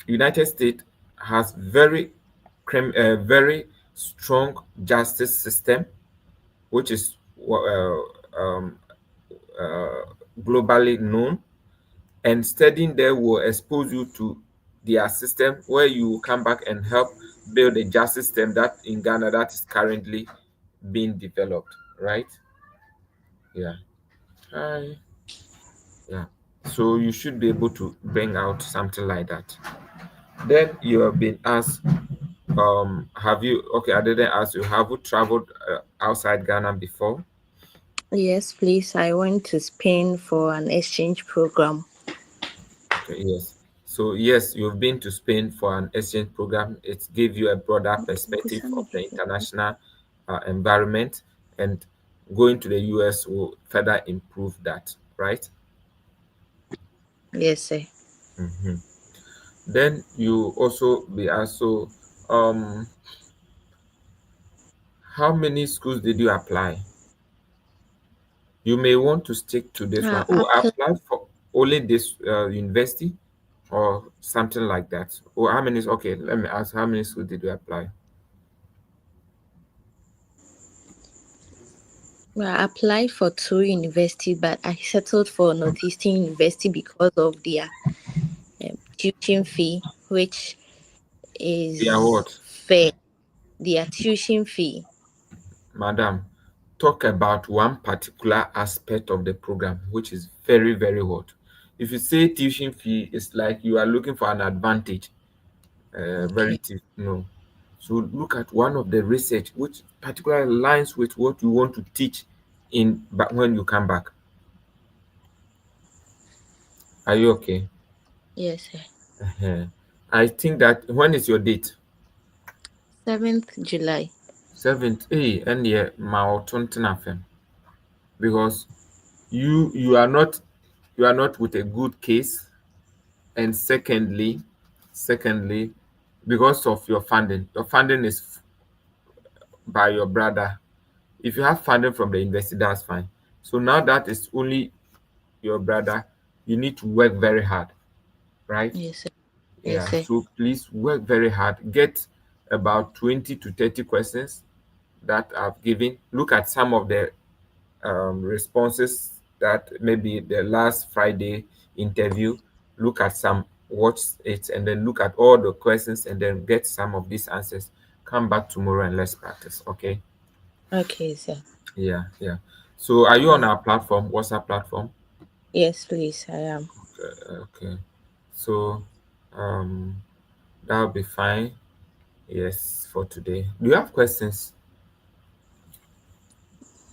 United States has very very strong justice system, which is uh, globally known, and studying there will expose you to their system where you come back and help build a justice system that in Ghana that is currently being developed, right? Yeah. Hi. Yeah. So you should be able to bring out something like that. Then you have been asked, have you, okay, I didn't ask you, have you traveled outside Ghana before? Yes, please. I went to Spain for an exchange program. Okay, yes. So yes, you've been to Spain for an exchange program. It gave you a broader perspective of the international environment, and going to the US will further improve that, right? Yes, sir. Mhm. Then you also be asked, so how many schools did you apply? You may want to stick to this one. Oh, I Apply. applied for only this university or something like that. Oh, how many? Okay, let me ask, how many schools did you apply? Well, I applied for two universities, but I settled for Northeastern University because of their tuition fee, which Yeah, is what? fair. Their tuition fee. Madam, talk about one particular aspect of the program, which is very, very hot. If you say tuition fee, it's like you are looking for an advantage. Okay. No. So look at one of the research which particularly aligns with what you want to teach in but when you come back. Are you okay? Yes, sir. Uh-huh. I think that when is your date? 7th July. 7th. Hey, and yeah, my FM. Because you are not, you are not with a good case, and secondly, because of your funding is by your brother. If you have funding from the university, that's fine. So now that it's only your brother, you need to work very hard, right? Yes, sir. Yes, Yeah. sir. So please work very hard. Get about 20 to 30 questions that I've given. Look at some of the responses that maybe the last Friday interview. Look at some, watch it, and then look at all the questions and then get some of these answers. Come back tomorrow and let's practice. Okay. Okay, sir. Yeah, yeah. So are you Uh, on our platform, WhatsApp platform? yes, please. I am. Okay. So um that'll be fine. Yes, for today. Do you have questions?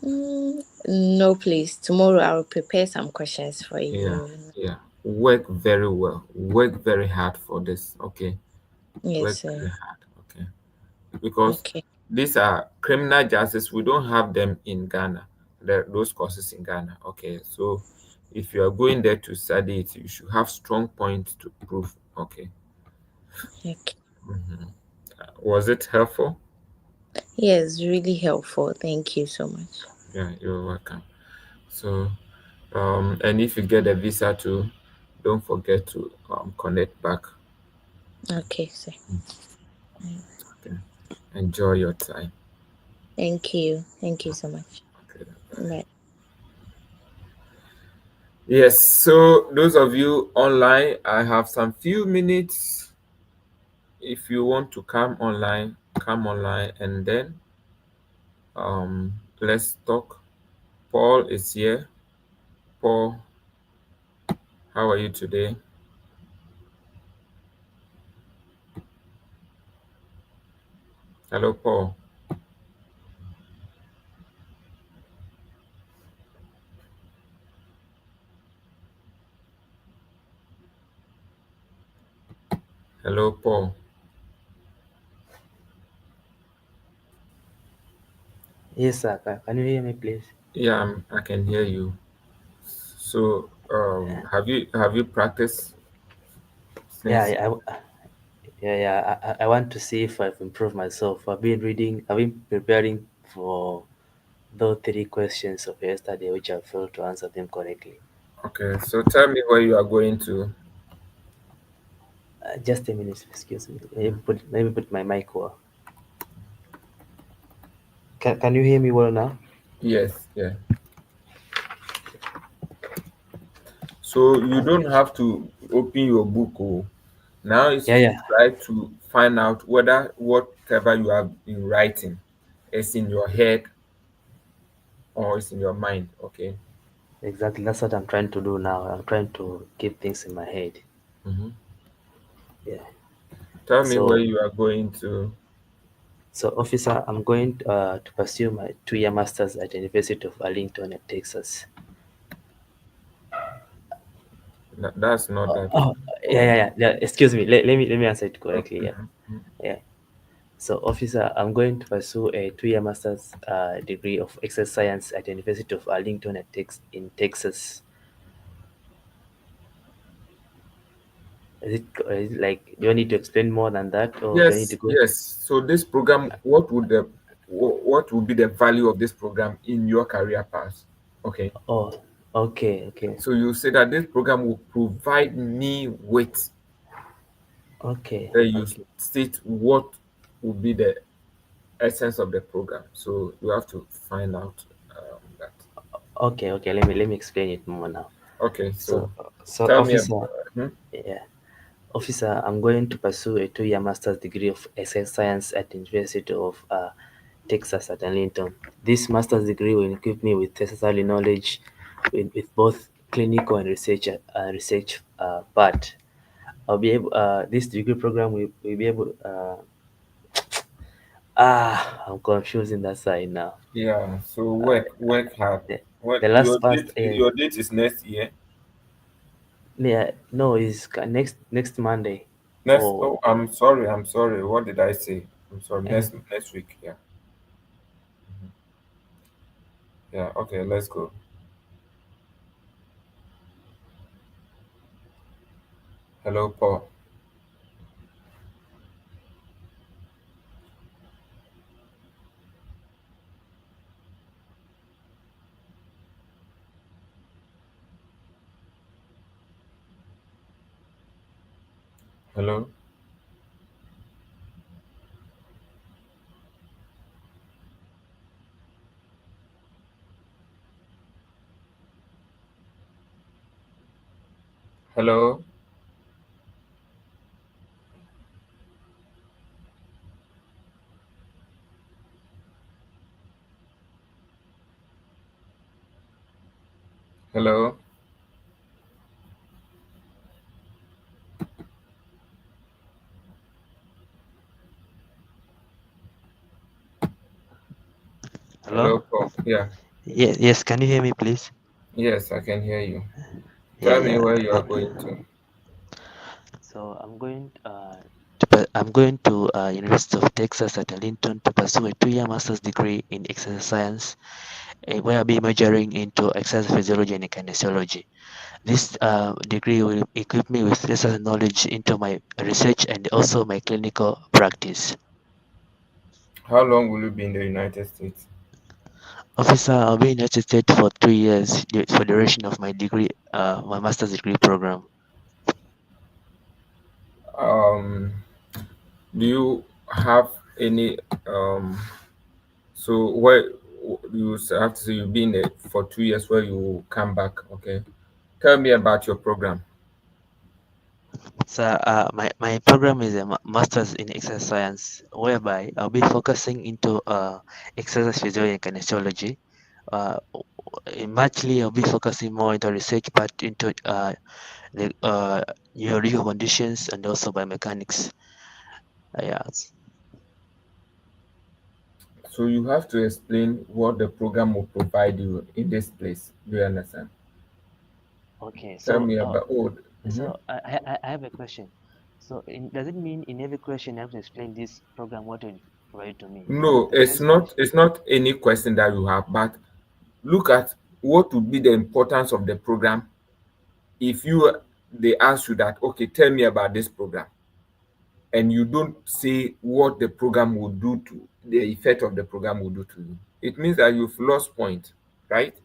Mm, no, please. Tomorrow I will prepare some questions for Yeah, you. yeah. Work very well. Work very hard for this. Okay. Yes, Work sir. very hard. Okay. Because Okay. these are criminal justice. We don't have them in Ghana. Those courses in Ghana. Okay. So if you are going there to study it, you should have strong points to prove. Okay. Okay. Mhm. Was it helpful? Yes, really helpful. Thank you so much. Yeah, you're welcome. So, and if you get a visa too, don't forget to connect back. Okay, sir. Okay. Enjoy your time. Thank you. Thank you so much. Okay. Bye. Bye. Yes. So those of you online, I have some few minutes. If you want to come online, and then let's talk. Paul is here. Paul, how are you today? Hello, Paul. Hello, Paul. Yes, sir. Can you hear me, please? Yeah, I can hear you. So, have you practiced Yeah, since? I want to see if I've improved myself. I've been preparing for those three questions of yesterday, which I failed to answer them correctly. Okay, so tell me where you are going to. Just a minute, excuse me. Let me put my mic on. can you hear me well now? Yes, yeah. So you don't have to open your book. Oh, now is Yeah, to yeah, try to find out whether whatever you have been writing is in your head or is in your mind. Okay. exactly. That's what I'm trying to do now. I'm trying to keep things in my head. Hmm. Yeah. Tell me where So, you are going to. so officer, I'm going to pursue my 2-year masters at the University of Arlington at Texas. That's not that Oh, yeah, far. yeah, yeah, yeah. Excuse me. Let me answer it correctly. Yeah, Mhm. yeah. So, officer, I'm going to pursue a 2-year master's degree of exercise science at the University of Arlington in Texas. Is it like, do I need to explain more than that, or do I need to Yes, go? yes. So this program, what would be the value of this program in your career path? Okay. Oh, okay, okay, So you say that this program will provide me with, okay, then you okay, state what will be the essence of the program. So you have to find out that. okay, okay. Let me explain it more now. Okay. So, So so tell me officer, about. Hmm? yeah, officer, I'm going to pursue a 2-year master's degree of exercise science at the University of Texas at Arlington. This master's degree will equip me with necessary knowledge with both clinical and research part. I'll be able. This degree program will be able. I'm confusing that side now. Yeah. So Uh, work hard. the, What the last past. your date is next year. Yeah, no, it's next Monday. Next. Oh, Oh, I'm sorry. I'm sorry. What did I say? I'm sorry. uh, Next week. Yeah. Yeah. Okay. Let's go. Hello, Paul. Hello. Hello. Hello. Hello, Hello? Paul. Yeah. Yes, yes. Can you hear me, please? Yes, I can hear you. Yeah, Tell me yeah. where you are going to. so I'm going to University of Texas at Arlington to pursue a 2-year master's degree in exercise science, where I'll be majoring into exercise physiology and kinesiology. This degree will equip me with research knowledge into my research and also my clinical practice. How long will you be in the United States? Officer, I'll be in the United States for 3 years for the duration of my degree, my master's degree program. Um, do you have any so where you have to say you've been there for 2 years where you will come back, okay? Tell me about your program. So, my program is a master's in exercise science, whereby I'll be focusing into exercise physiology and kinesiology. Uh, Muchly, I'll be focusing more into research part into the neurological conditions and also biomechanics. Yeah. So you have to explain what the program will provide you in this place. Do you understand? okay. Tell So, me about mhm. I have a question. So, does it mean in every question I have to explain this program what will provide to me? No, The first question. it's not any question that you have, but look at what would be the importance of the program if they ask you that, okay, tell me about this program, and you don't say what the program will do to the effect of the program will do to you, it means that you've lost point, right?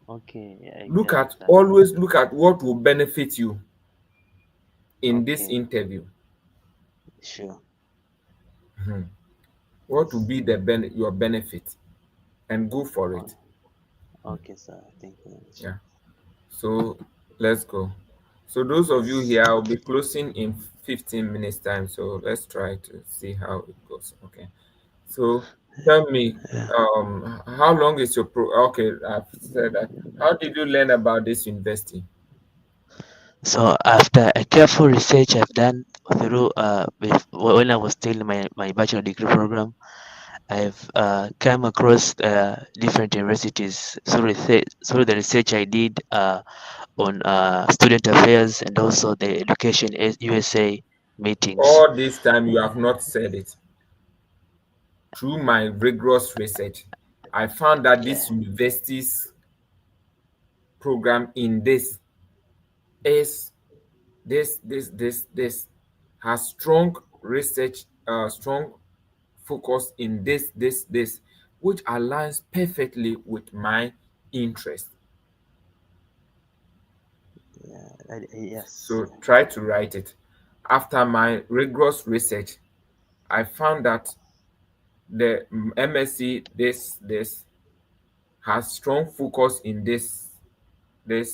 Okay, yeah, I Look at understand. always look at what will benefit you in this Okay, interview. sure. Mhm. What will be your benefit? and go for Oh, it. okay, sir. Thank you very much. Yeah. So let's go. So those of you Yes. here, I'll be closing in 15 minutes time. So let's try to see how it goes. Okay. So tell me, Yeah. how long is your Okay, I've said that. How did you learn about this university? So after a careful research I've done through when I was still in my bachelor degree program, I've come across different universities through the research I did on student affairs and also the education USA meetings. All this time you have not said it. Through my rigorous research, I found that Yeah, this university's program in this is this has strong research, strong focus in this, which aligns perfectly with my interest. yeah, yes, So try to write it. After my rigorous research, I found that the MSc this has strong focus in this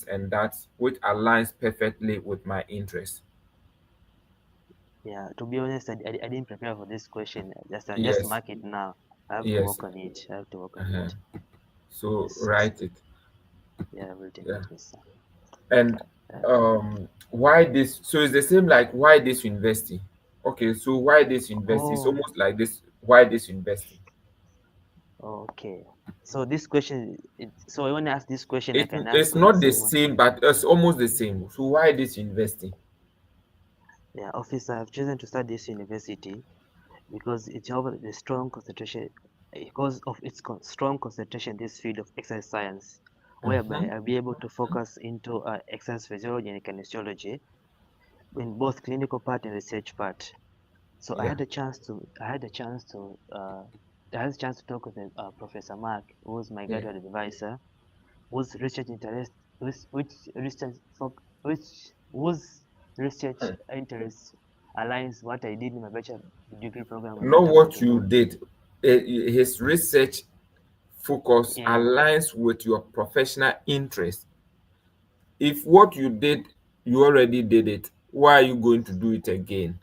and that, which aligns perfectly with my interest. yeah. To be honest, I didn't prepare for this question. Just Yes, mark it now. I have to yes. work on it. I have to work on Uh-huh. it. So Yes, yes. write it. Yeah, I will Yeah. definitely, sir. And Uh, why this? So it's the same like why this university? Okay, so why this university? It's oh, almost like this. Why this university? okay. So this question, so when I ask this question, I can It's answer the not the same one. same, but it's almost the same. So why this university? Yeah, officer, I've chosen to start this university because it offers the strong concentration, because of its strong concentration in this field of exercise science, whereby Mhm. I'll be able to focus into exercise physiology and kinesiology in both clinical part and research part. So Yeah. I had a chance to talk with Professor Mark, who was my Yeah. graduate advisor, whose research interest, which research, which whose research interest aligns what I did in my bachelor degree program and Know what I want what to you do. did. His research focus Yeah, aligns with your professional interest. If what you did, you already did it, why are you going to do it again?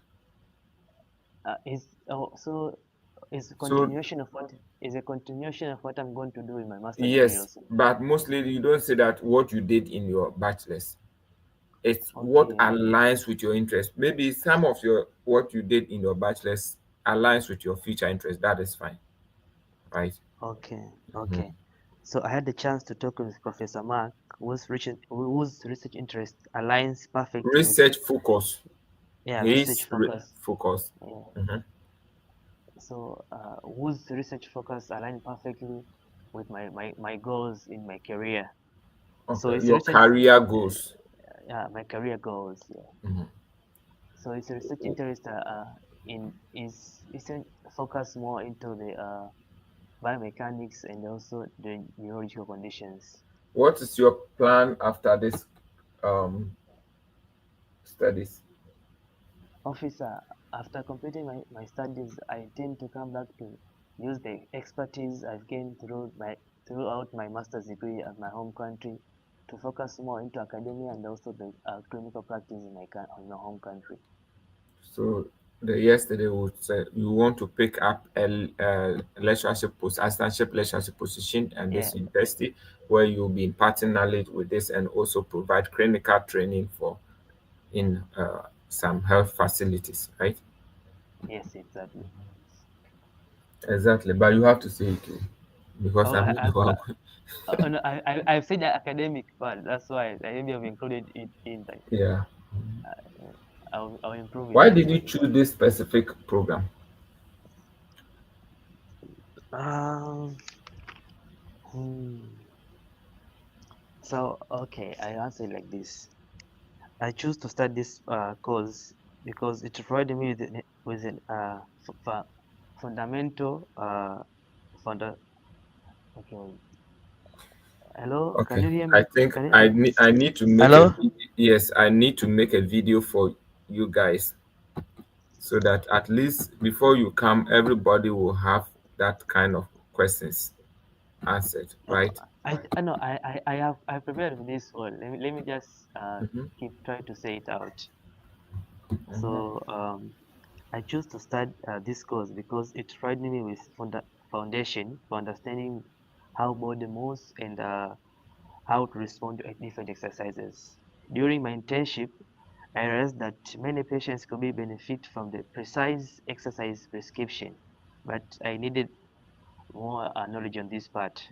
it's a So continuation of what I'm going to do in my master degree yes, also. but mostly you don't say that what you did in your bachelor's. It's what Okay, aligns with your interest. Maybe some of your what you did in your bachelor's aligns with your future interest. That is fine, right? okay, Mhm. okay. So I had the chance to talk with Professor Mark, whose research interest aligns perfectly with, Research focus. research His focus. focus. Yeah. Mhm. So whose research focus align perfectly with my goals in my career. So Okay, it's your research, career goals. my career goals. Yeah. Mhm. So it's a research interest in is focus more into the biomechanics and also the neurological conditions. What is your plan after this um, studies? Officer, after completing my studies, I intend to come back to use the expertise I've gained throughout my master's degree at my home country to focus more into academia and also the clinical practice in my home country. So the yesterday would say you want to pick up a lectureship post, assistantship lectureship position at Yeah, this university where you'll be imparting knowledge with this and also provide clinical training for in some health facilities, right? yes, exactly. Exactly, but you have to say it too, because Oh, I'm not the one. no, I've said the academic part. That's why I maybe have included it in like Yeah. I'll improve it. Why I'll did you improve it. choose this specific program? Um, hmm. So okay, I answer it like this. I choose to start this course because it provided me with an fundamental funda okay, wait. Hello, can Okay, you hear I me? think Can you I need to make a hello? yes, I need to make a video for you guys so that at least before you come, everybody will have that kind of questions. answered, right? I know I prepared for this one. Let me just Mm-hmm. keep trying to say it out. Mm-hmm. So I chose to start this course because it provided me with foundation for understanding how body moves and how to respond to different exercises. During my internship, I realized that many patients could be benefit from the precise exercise prescription, but I needed more knowledge on this part.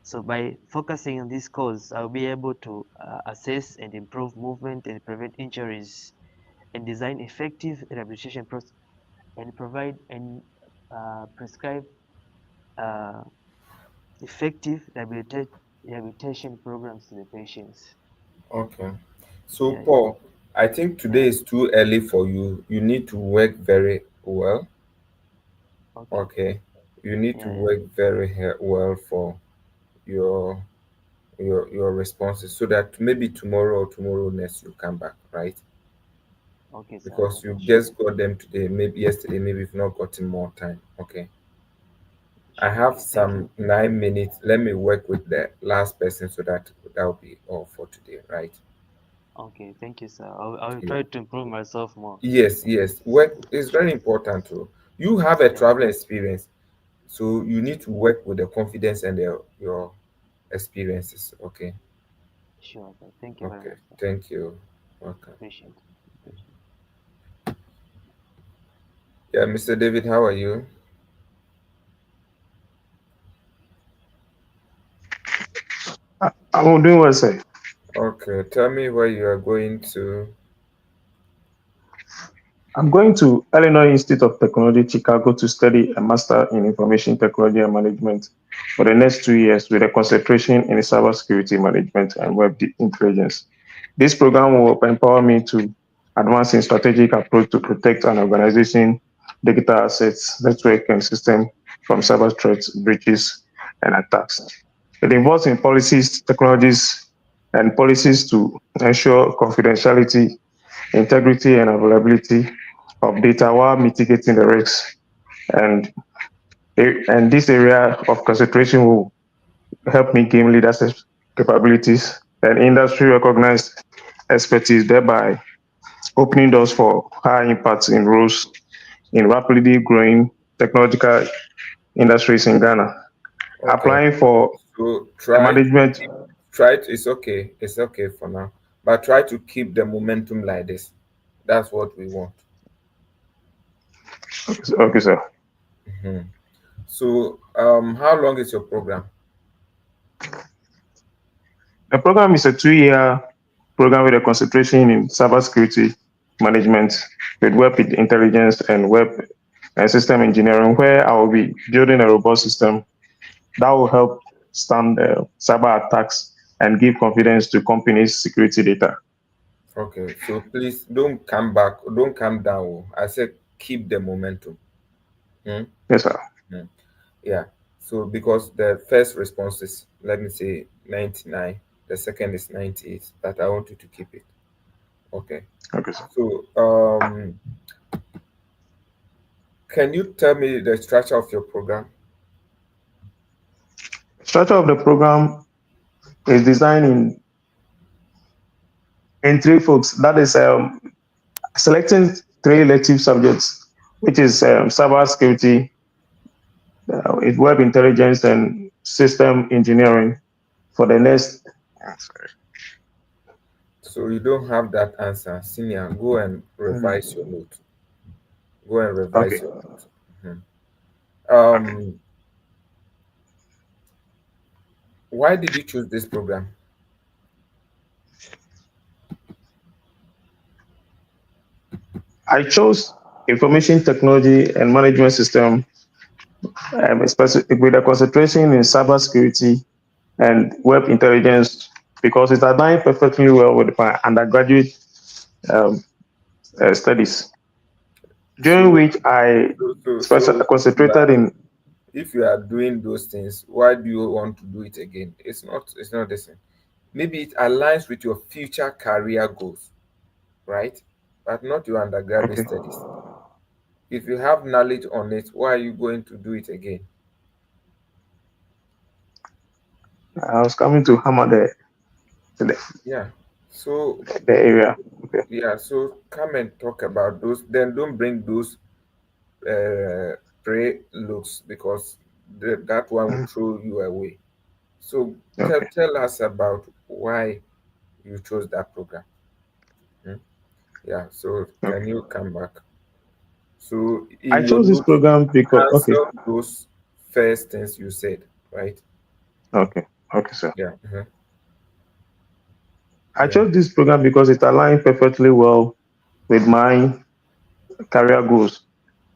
So by focusing on this course, I'll be able to assess and improve movement and prevent injuries and design effective rehabilitation process and provide and prescribe uh, effective rehabilitation programs to the patients. Okay. So, Yeah, yeah, Paul, I think today yeah. is too early for you. You need to work very well. Okay. Okay. You need to Yeah, yeah. work very well for your your responses so that maybe tomorrow or tomorrow next you come back, right? Okay, sir. Because Okay, you sure, just got them today, maybe yesterday, maybe you've not gotten more time. Okay. I sure. have Okay, thank you. some 9 minutes. Let me work with the last person so that will be all for today, right? Okay, thank you, sir. I'll Yeah. try to improve myself more. Yes, Thank you. yes. Work is very important too. You have a Thank travel experience, so you need to work with the confidence and your experiences. Okay. Sure, sir. Thank you very Okay. much, sir. Thank you. Welcome. Appreciate it. Appreciate Yeah, Mr. David, how are you? I'm doing well, sir. Okay. Tell me where you are going to. I'm going to Illinois Institute of Technology, Chicago, to study a master in information technology and management for the next 2 years with a concentration in cybersecurity management and intelligence. This program will empower me to advance in strategic approach to protect an organization, digital assets, network, and system from cyber threats, breaches, and attacks. It involves in policies, technologies, and policies to ensure confidentiality, integrity, and availability of data while mitigating the risks. And, and this area of concentration will help me gain leadership capabilities and industry recognized expertise, thereby opening doors for high impact in roles in rapidly growing technological industries in Ghana. Okay. Applying for So a try to management. keep, try to, it's okay. It's okay for now. But try to keep the momentum like this. That's what we want. Okay, sir. Mhm. So how long is your program? The program is a 2 year program with a concentration in cybersecurity management with web intelligence and web and system engineering, where I will be building a robust system that will help stand cyber attacks and give confidence to companies' security data. Okay. So please don't come back. Don't come down. Oh. I said keep the momentum. Hmm? Yes, sir. Hmm. Yeah. So because the first response is, let me say, 99, the second is 98, but I want you to keep it. Okay. Okay, sir. So can you tell me the structure of your program? Structure of the program is designed in three folks. That is selecting three elective subjects, which is cyber security, web intelligence, and system engineering for the next. So you don't have that answer. Senior, go and revise your note. Go and Okay. revise your note. Mhm. Okay. Um, why did you choose this program? I chose information technology and management system, with a concentration in cybersecurity and web intelligence because it aligns perfectly well with my undergraduate um, studies, during So, which I if you concentrated are in. doing those things, why do you want to do it again? It's not the same. Maybe it aligns with your future career goals, right? But not your undergraduate Okay. studies. If you have knowledge on it, why are you going to do it again? I was coming to hammer the, Yeah. So the area. Okay. yeah, so come and talk about those. Then don't bring those uh, pre looks because that one will Mhm. throw you away. So Okay. tell us about why you chose that program. Hmm? Yeah, so can Okay. you come back? So I in your chose this notes, program because okay. answer those first things you said, right? Okay. Okay, sir. Yeah. I Yeah. chose this program because it aligns perfectly well with my career goals,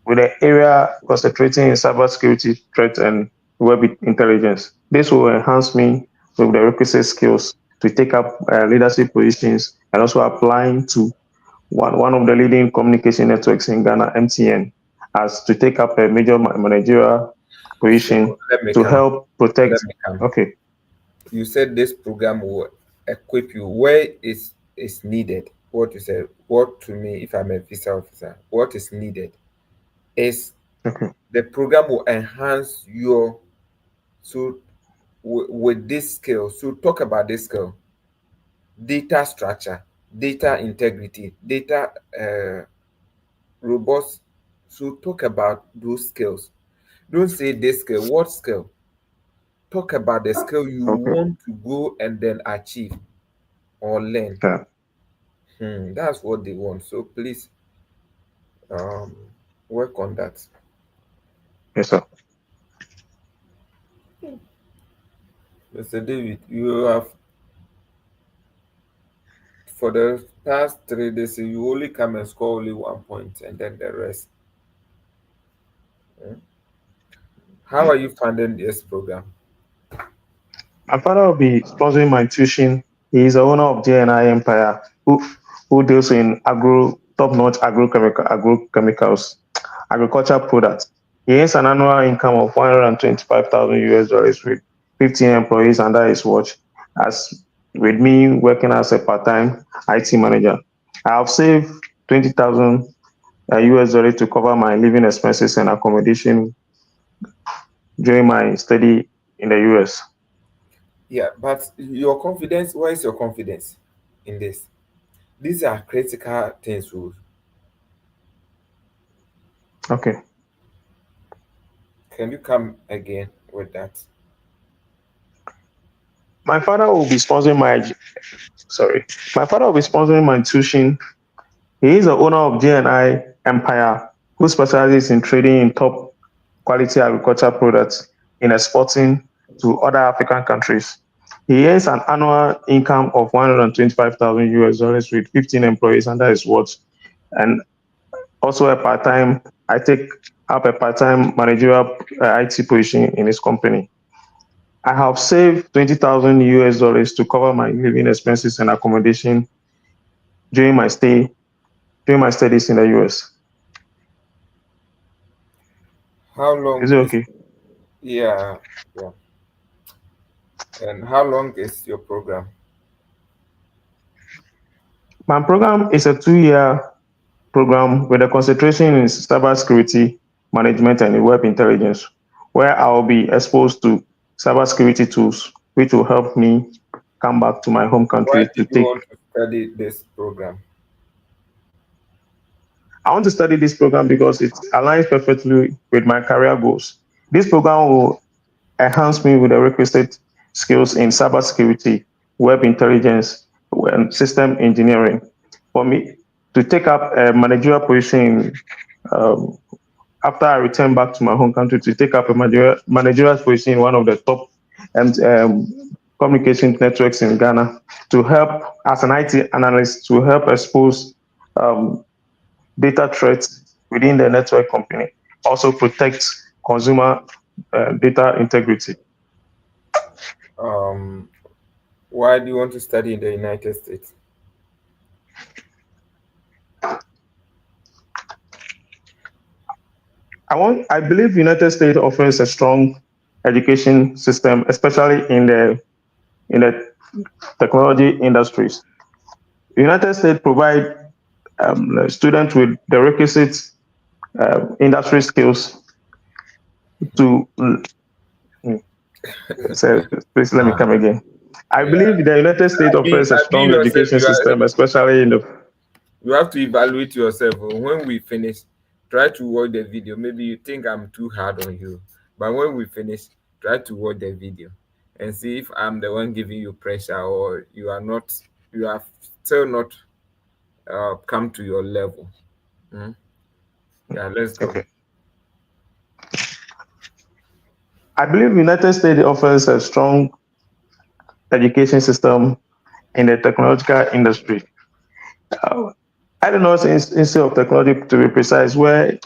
with the area concentrating in cybersecurity threat and web intelligence. This will enhance me with the requisite skills to take up leadership positions and also applying to one of the leading communication networks in Ghana, MTN, as to take up a major managerial So position let me to come. help Let protect. me come. Okay, You said this program will equip you. Where is needed? What you said? What to me, if I'm a visa officer, what is needed is okay, the program will enhance your so with this skill. So talk about this skill: data structure, data integrity, data robust. So talk about those skills. Don't say this skill. What skill? Talk about the skill you okay. want to go and then achieve or learn. Yeah. That's what they want. So please um, work on that. Yes, sir. Mr. David, you have for the past 3 days you only come and score only 1 point and then the rest. Hmm. How are you funding this program? My father will be sponsoring my tuition. He is the owner of JNI Empire, who deals in top-notch agrochemicals, agriculture products. He earns an annual income of 125,000 US dollars with 15 employees under his watch, as with me working as a part-time IT manager. I have saved 20,000 US dollars to cover my living expenses and accommodation during my study in the US. Yeah, but your confidence, where is your confidence in this? These are critical things. So Okay. can you come again with that? My father will be sponsoring my sorry. My father will be sponsoring my tuition. He is the owner of JNI Empire, who specializes in trading in top quality agricultural products in exporting to other African countries. He earns an annual income of 125,000 US dollars with 15 employees under his watch, and also a part-time. I take up a part-time managerial IT position in his company. I have saved 20,000 US dollars to cover my living expenses and accommodation during my stay during my studies in the US. How long Is it is okay? yeah, yeah. And how long is your program? My program is a 2 year program with a concentration in cybersecurity management and web intelligence, where I'll be exposed to cybersecurity tools, which will help me come back to my home Why country to did you take. want to study this program? I want to study this program because it aligns perfectly with my career goals. This program will enhance me with the requisite skills in cybersecurity, web intelligence, and system engineering. For me to take up a managerial position um, after I return back to my home country to take up a managerial position in one of the top and communication networks in Ghana to help as an IT analyst to help expose um, data threats within the network company. Also protect consumer data integrity. Um, why do you want to study in the United States? I believe United States offers a strong education system, especially in the technology industries. United States provide students with the requisite industry skills to. So please let me Ah, come again. I yeah. believe the United States offers a I mean strong yourself. education system, especially in the. You have to evaluate yourself. Oh. When we finish, try to watch the video. Maybe you think I'm too hard on you, but when we finish, try to watch the video and see if I'm the one giving you pressure or you are not. You are still not come to your level. Hmm? Yeah, let's go. Okay. I believe United States offers a strong education system in the technological industry. Uh, I don't know, Institute of Technology to be precise, where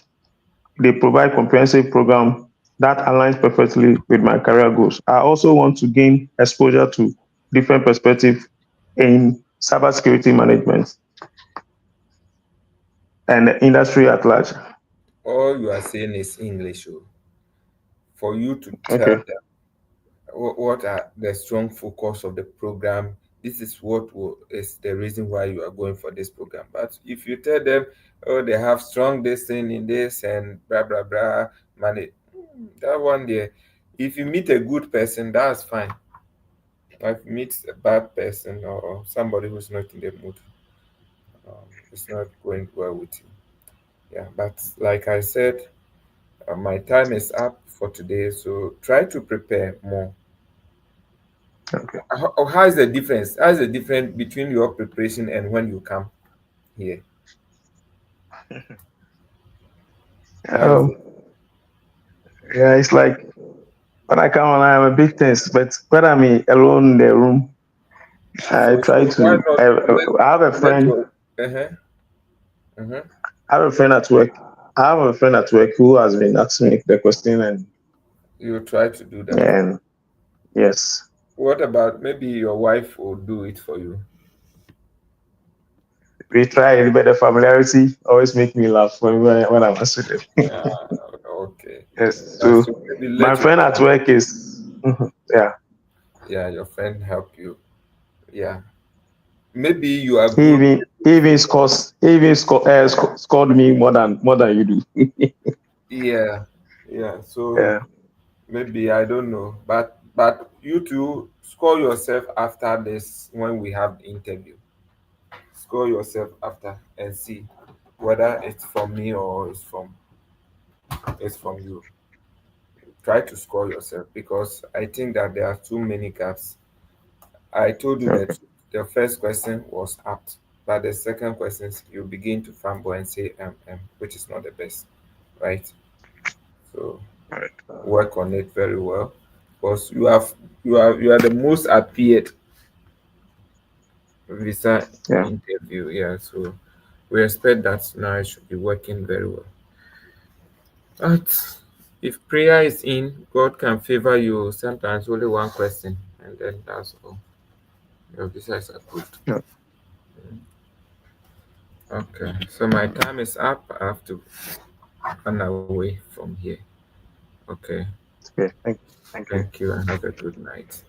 they provide comprehensive program that aligns perfectly with my career goals. I also want to gain exposure to different perspectives in cybersecurity management and the industry at large. All you are saying is English. Oh. For you to tell Okay. them what are the strong focus of the program. This is is the reason why you are going for this program. But if you tell them, oh, they have strong this thing in this and blah blah blah, money, that one there. If you meet a good person, that's fine. If you meet a bad person or somebody who's not in the mood, it's not going well with you. Yeah, but like I said, my time is up for today, so try to prepare more. Okay. How is the difference? How is the difference between your preparation and when you come here? How is Um, it? yeah, it's like when I come on, I'm a big tense, but when I'm alone in the room, I try So why to. not I have a let friend. your uh-huh. I have a friend at work. I have a friend at work who has been asking me the question, You try to do that. and yes, What about maybe your wife will do it for you? we try it, but the familiarity always make me laugh when I'm answering them. Okay. Yes, Yeah, so so maybe my let your friend at friend, work is yeah. yeah, your friend help you. Yeah. Maybe you are He good even with he this even program. scores scored me more than you do. Yeah. Yeah. So Yeah. maybe I don't know. But you two score yourself after this when we have the interview. Score yourself after and see whether it's from me or it's from you. Try to score yourself because I think that there are too many gaps. I told you Okay. that the first question was apt, but the second questions you begin to fumble and say which is not the best, right? So All right. work on it very well because you are the most appeared visa Yeah. interview. Yeah, so we expect that now it should be working very well. But if prayer is in, God can favor you sometimes only one question, and then that's all. Your visa is approved. Yeah. Okay, so my time is up. I have to run away from here. Okay, Okay. Thank you. thank you and have a good night.